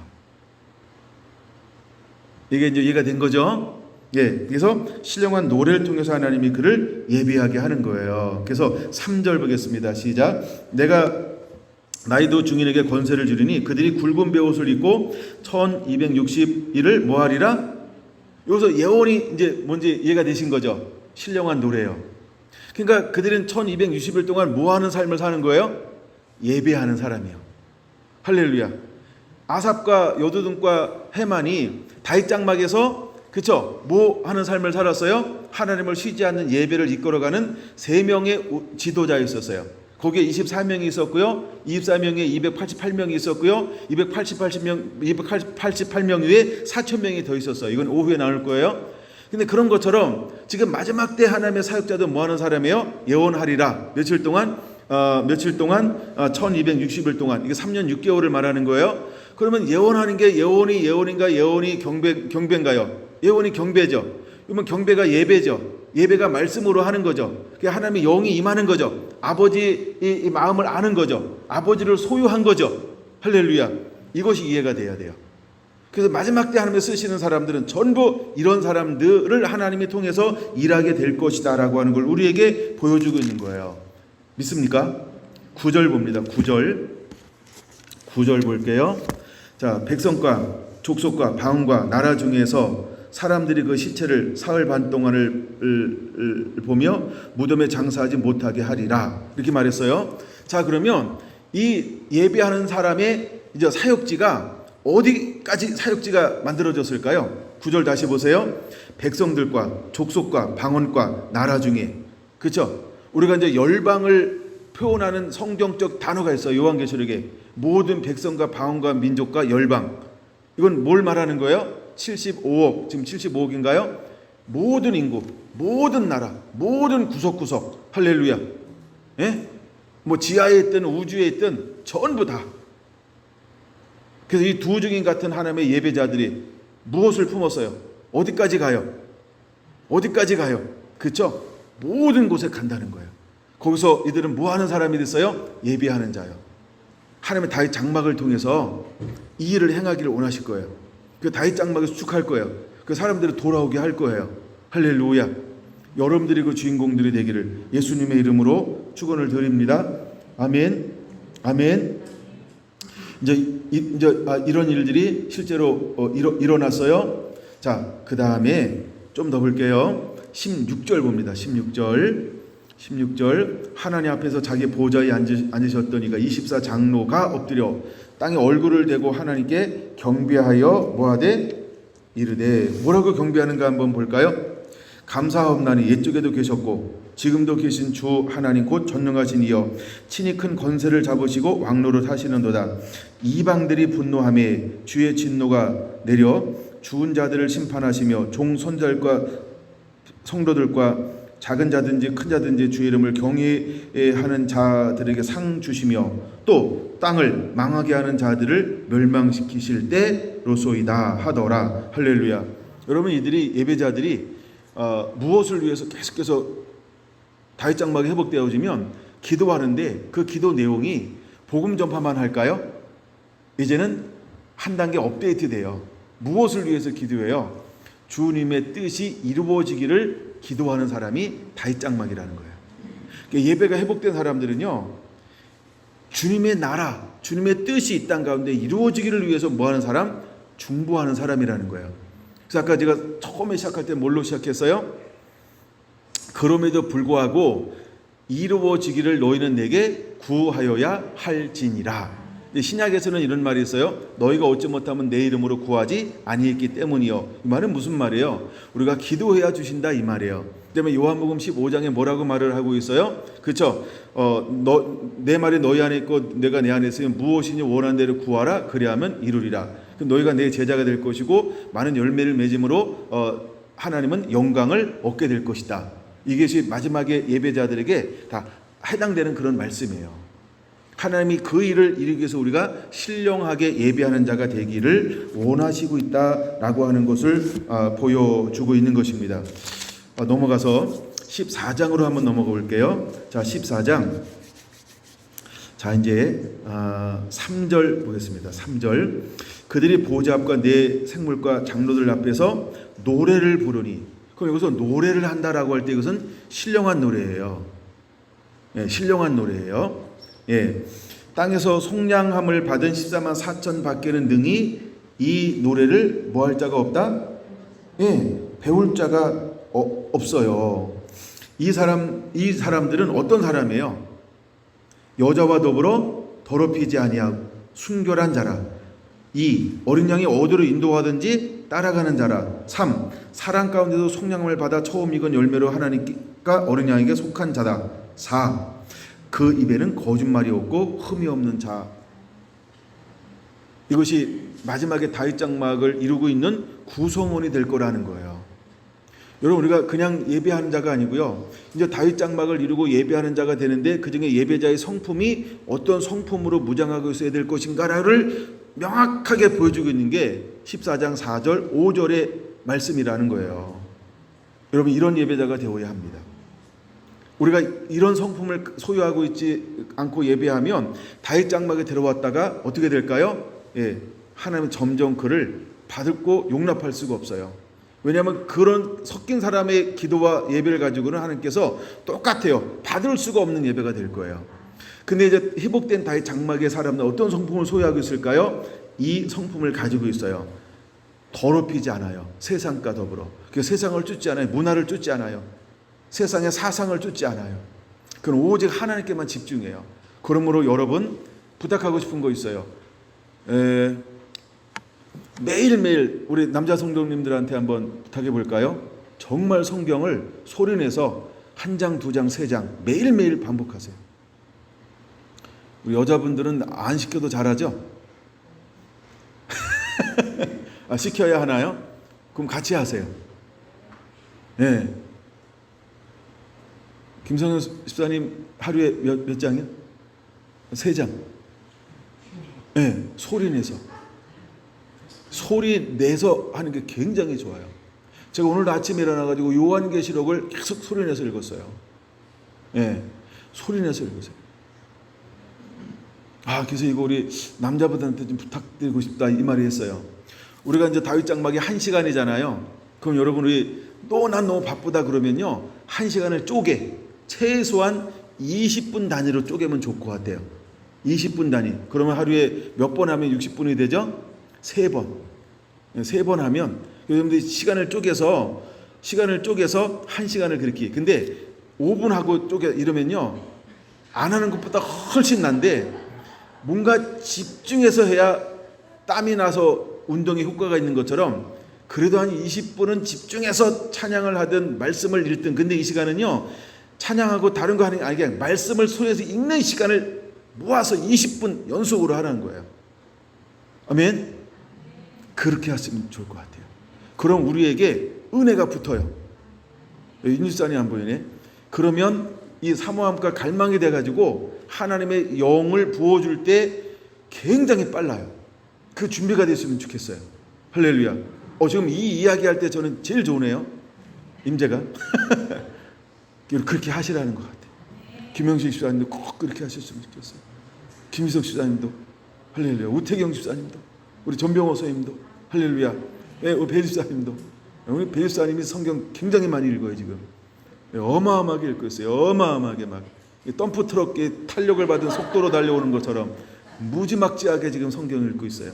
이게 이제 이해가 된 거죠? 그래서 신령한 노래를 통해서 하나님이 그를 예배하게 하는 거예요. 그래서 3절 보겠습니다. 시작. 내가 나이도 중인에게 권세를 주리니 그들이 굵은 베옷을 입고 1260일을 뭐하리라? 여기서 예언이 이제 뭔지 이해가 되신 거죠? 신령한 노래예요. 그러니까 그들은 1260일 동안 뭐 하는 삶을 사는 거예요? 예배하는 사람이에요. 할렐루야. 아삽과 여두둔과 헤만이 다윗 장막에서 그쵸? 뭐 하는 삶을 살았어요? 하나님을 쉬지 않는 예배를 이끌어가는 3명의 지도자였었어요. 거기에 24명이 있었고요. 24명에 288명이 있었고요. 288명 위에 4,000명이 더 있었어요. 이건 오후에 나올 거예요. 근데 그런 것처럼 지금 마지막 때 하나님의 사역자들 뭐 하는 사람이에요? 예언하리라. 며칠 동안 1260일 동안, 이게 3년 6개월을 말하는 거예요. 그러면 예언하는 게 예언인가 예언이 경배인가요? 예언이 경배죠. 그러면 경배가 예배죠. 예배가 말씀으로 하는 거죠. 하나님의 영이 임하는 거죠. 아버지의 마음을 아는 거죠. 아버지를 소유한 거죠. 할렐루야. 이것이 이해가 돼야 돼요. 그래서 마지막 때 하나님이 쓰시는 사람들은 전부 이런 사람들을 하나님이 통해서 일하게 될 것이다 라고 하는 걸 우리에게 보여주고 있는 거예요. 믿습니까? 9절 봅니다. 9절 볼게요. 자, 백성과 족속과 방언과 나라 중에서 사람들이 그 시체를 사흘 반 동안을 보며 무덤에 장사하지 못하게 하리라. 이렇게 말했어요. 자, 그러면 이 예배하는 사람의 이제 사역지가 어디까지 사역지가 만들어졌을까요? 9절 다시 보세요. 백성들과 족속과 방언과 나라 중에. 그렇죠? 우리가 이제 열방을 표현하는 성경적 단어가 있어요. 요한계시록에 모든 백성과 방언과 민족과 열방. 이건 뭘 말하는 거예요? 75억, 지금 75억인가요? 모든 인구, 모든 나라, 모든 구석구석. 할렐루야. 예? 뭐 지하에 있든 우주에 있든 전부 다. 그래서 이 두 증인 같은 하나님의 예배자들이 무엇을 품었어요? 어디까지 가요? 어디까지 가요? 그렇죠? 모든 곳에 간다는 거예요. 거기서 이들은 뭐 하는 사람이 됐어요? 예배하는 자요. 하나님의 다윗 장막을 통해서 이 일을 행하기를 원하실 거예요. 그 다윗 장막에 수축할 거예요. 그 사람들을 돌아오게 할 거예요. 할렐루야. 여러분들이 그 주인공들이 되기를 예수님의 이름으로 축원을 드립니다. 아멘. 아멘. 이제 이런 일들이 실제로 일어났어요. 자, 그 다음에 좀 더 볼게요. 16절 봅니다. 16절 하나님 앞에서 자기 보좌에 앉으셨던 이가 24장로가 엎드려 땅에 얼굴을 대고 하나님께 경배하여 뭐하되 이르되. 뭐라고 경배하는가 한번 볼까요? 감사하옵나니 옛적에도 계셨고 지금도 계신 주 하나님 곧 전능하신 이여 친히 큰 권세를 잡으시고 왕노릇 하시는도다. 이방들이 분노하며 주의 진노가 내려 죽은 자들을 심판하시며 종 손자들과 성도들과 작은 자든지 큰 자든지 주의 이름을 경외하는 자들에게 상 주시며 또 땅을 망하게 하는 자들을 멸망시키실 때로소이다 하더라. 할렐루야. 여러분, 이들이 예배자들이 무엇을 위해서 계속해서 다윗 장막이 회복되어지면 기도하는데 그 기도 내용이 복음 전파만 할까요? 이제는 한 단계 업데이트 돼요. 무엇을 위해서 기도해요? 주님의 뜻이 이루어지기를 기도하는 사람이 다윗 장막이라는 거예요. 그러니까 예배가 회복된 사람들은요, 주님의 나라, 주님의 뜻이 이 땅 가운데 이루어지기를 위해서 뭐하는 사람? 중보하는 사람이라는 거예요. 그래서 아까 제가 처음에 시작할 때 뭘로 시작했어요? 그럼에도 불구하고 이루어지기를 너희는 내게 구하여야 할지니라. 신약에서는 이런 말이 있어요. 너희가 얻지 못하면 내 이름으로 구하지 아니했기 때문이요. 이 말은 무슨 말이에요? 우리가 기도해야 주신다 이 말이에요. 그다음에 요한복음 15장에 뭐라고 말을 하고 있어요? 그렇죠? 내 말이 너희 안에 있고 내가 내 안에 있으면 무엇이니 원하는 대로 구하라 그리하면 이루리라. 그럼 너희가 내 제자가 될 것이고 많은 열매를 맺음으로 하나님은 영광을 얻게 될 것이다. 이것이 마지막에 예배자들에게 다 해당되는 그런 말씀이에요. 하나님이 그 일을 이루기 위해서 우리가 신령하게 예배하는 자가 되기를 원하시고 있다라고 하는 것을 보여주고 있는 것입니다. 넘어가서 14장으로 한번 넘어가 볼게요. 자, 14장. 자, 이제 3절 보겠습니다. 3절. 그들이 보좌 앞과 내 생물과 장로들 앞에서 노래를 부르니. 그럼 여기서 노래를 한다라고 할 때 이것은 신령한 노래예요. 예, 신령한 노래예요. 예, 땅에서 속량함을 받은 14만 4천 밖에는 능히 이 노래를 뭐 할 자가 없다? 배울 자가 없어요. 이 사람들은 어떤 사람이에요? 여자와 더불어 더럽히지 아니하고 순결한 자라. 2. 어린 양이 어디로 인도하든지 따라가는 자라. 3. 사랑 가운데도 속량함을 받아 처음 익은 열매로 하나님과 어린 양에게 속한 자다. 4. 그 입에는 거짓말이 없고 흠이 없는 자. 이것이 마지막에 다윗 장막을 이루고 있는 구성원이 될 거라는 거예요. 여러분, 우리가 그냥 예배하는 자가 아니고요, 이제 다윗 장막을 이루고 예배하는 자가 되는데 그 중에 예배자의 성품이 어떤 성품으로 무장하고 있어야 될 것인가를 명확하게 보여주고 있는 게 14장 4절 5절의 말씀이라는 거예요. 여러분, 이런 예배자가 되어야 합니다. 우리가 이런 성품을 소유하고 있지 않고 예배하면 다윗 장막에 들어왔다가 어떻게 될까요? 하나님은 점점 그를 받고 용납할 수가 없어요. 왜냐하면 그런 섞인 사람의 기도와 예배를 가지고는 하나님께서 똑같아요. 받을 수가 없는 예배가 될 거예요. 근데 이제 회복된 다윗 장막의 사람은 어떤 성품을 소유하고 있을까요? 이 성품을 가지고 있어요. 더럽히지 않아요. 세상과 더불어. 세상을 쫓지 않아요. 문화를 쫓지 않아요. 세상의 사상을 쫓지 않아요. 그건 오직 하나님께만 집중해요. 그러므로 여러분, 부탁하고 싶은 거 있어요. 매일매일 우리 남자 성도님들한테 한번 부탁해 볼까요? 정말 성경을 소리내서 1장, 2장, 3장 매일매일 반복하세요. 우리 여자분들은 안 시켜도 잘하죠? 시켜야 하나요? 그럼 같이 하세요. 네. 김성현 집사님 하루에 몇 장이요? 3장. 네, 소리 내서 하는 게 굉장히 좋아요. 제가 오늘 아침에 일어나가지고 요한계시록을 계속 소리 내서 읽었어요. 소리 내서 읽었어요. 그래서 이거 우리 남자분들한테 좀 부탁드리고 싶다, 이 말이 했어요. 우리가 이제 다윗 장막이 1시간이잖아요. 그럼 여러분, 난 너무 바쁘다 그러면요, 1시간을 최소한 20분 단위로 쪼개면 좋을 것 같아요. 20분 단위. 그러면 하루에 몇 번 하면 60분이 되죠? 3번. 3번 하면 여러분들이 시간을 쪼개서 1시간을 그렇게. 근데 5분 하고 이러면요, 안 하는 것보다 훨씬 난데, 뭔가 집중해서 해야 땀이 나서 운동에 효과가 있는 것처럼 그래도 한 20분은 집중해서 찬양을 하든 말씀을 읽든. 근데 이 시간은요, 찬양하고 다른 거 하는 게 아니라 말씀을 손에서 읽는 시간을 모아서 20분 연속으로 하라는 거예요. 아멘. 그렇게 하시면 좋을 것 같아요. 그럼 우리에게 은혜가 붙어요. 인주산이 안 보이네. 그러면 이 사모함과 갈망이 돼가지고 하나님의 영을 부어줄 때 굉장히 빨라요. 그 준비가 됐으면 좋겠어요. 할렐루야. 지금 이 이야기할 때 저는 제일 좋으네요. 임재가. 그렇게 하시라는 것 같아요. 김영식 집사님도 꼭 그렇게 하셨으면 좋겠어요. 김희석 집사님도 할렐루야. 우태경 집사님도, 우리 전병호 선생님도 할렐루야. 우리 배 집사님도. 우리 배 집사님이 성경 굉장히 많이 읽어요 지금. 어마어마하게 읽고 있어요. 어마어마하게 막 덤프 트럭에 탄력을 받은 속도로 달려오는 것처럼 무지막지하게 지금 성경을 읽고 있어요.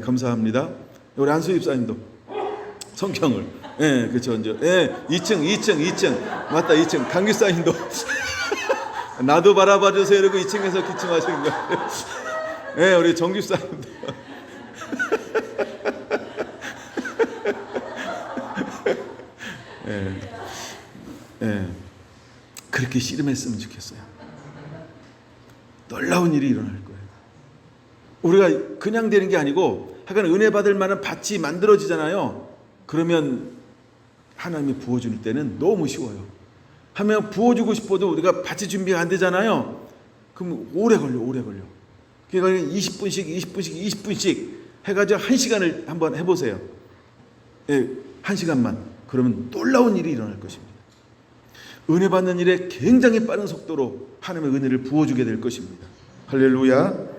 감사합니다. 우리 안수 집사님도 성경을. 그렇죠. 이제 2층 맞다. 2층 강 집사님도 나도 바라봐 주세요 이러고 2층에서 기침하시는 거예요. 우리 정 집사님도. 그렇게 씨름했으면 좋겠어요. 놀라운 일이 일어날 거예요. 우리가 그냥 되는 게 아니고 하여간 은혜 받을 만한 밭이 만들어지잖아요. 그러면 하나님이 부어줄 때는 너무 쉬워요. 하면 부어주고 싶어도 우리가 밭이 준비가 안 되잖아요. 그럼 오래 걸려. 그러니까 20분씩 해가지고 1시간을 한번 해보세요. 1시간만. 그러면 놀라운 일이 일어날 것입니다. 은혜 받는 일에 굉장히 빠른 속도로 하나님의 은혜를 부어주게 될 것입니다. 할렐루야.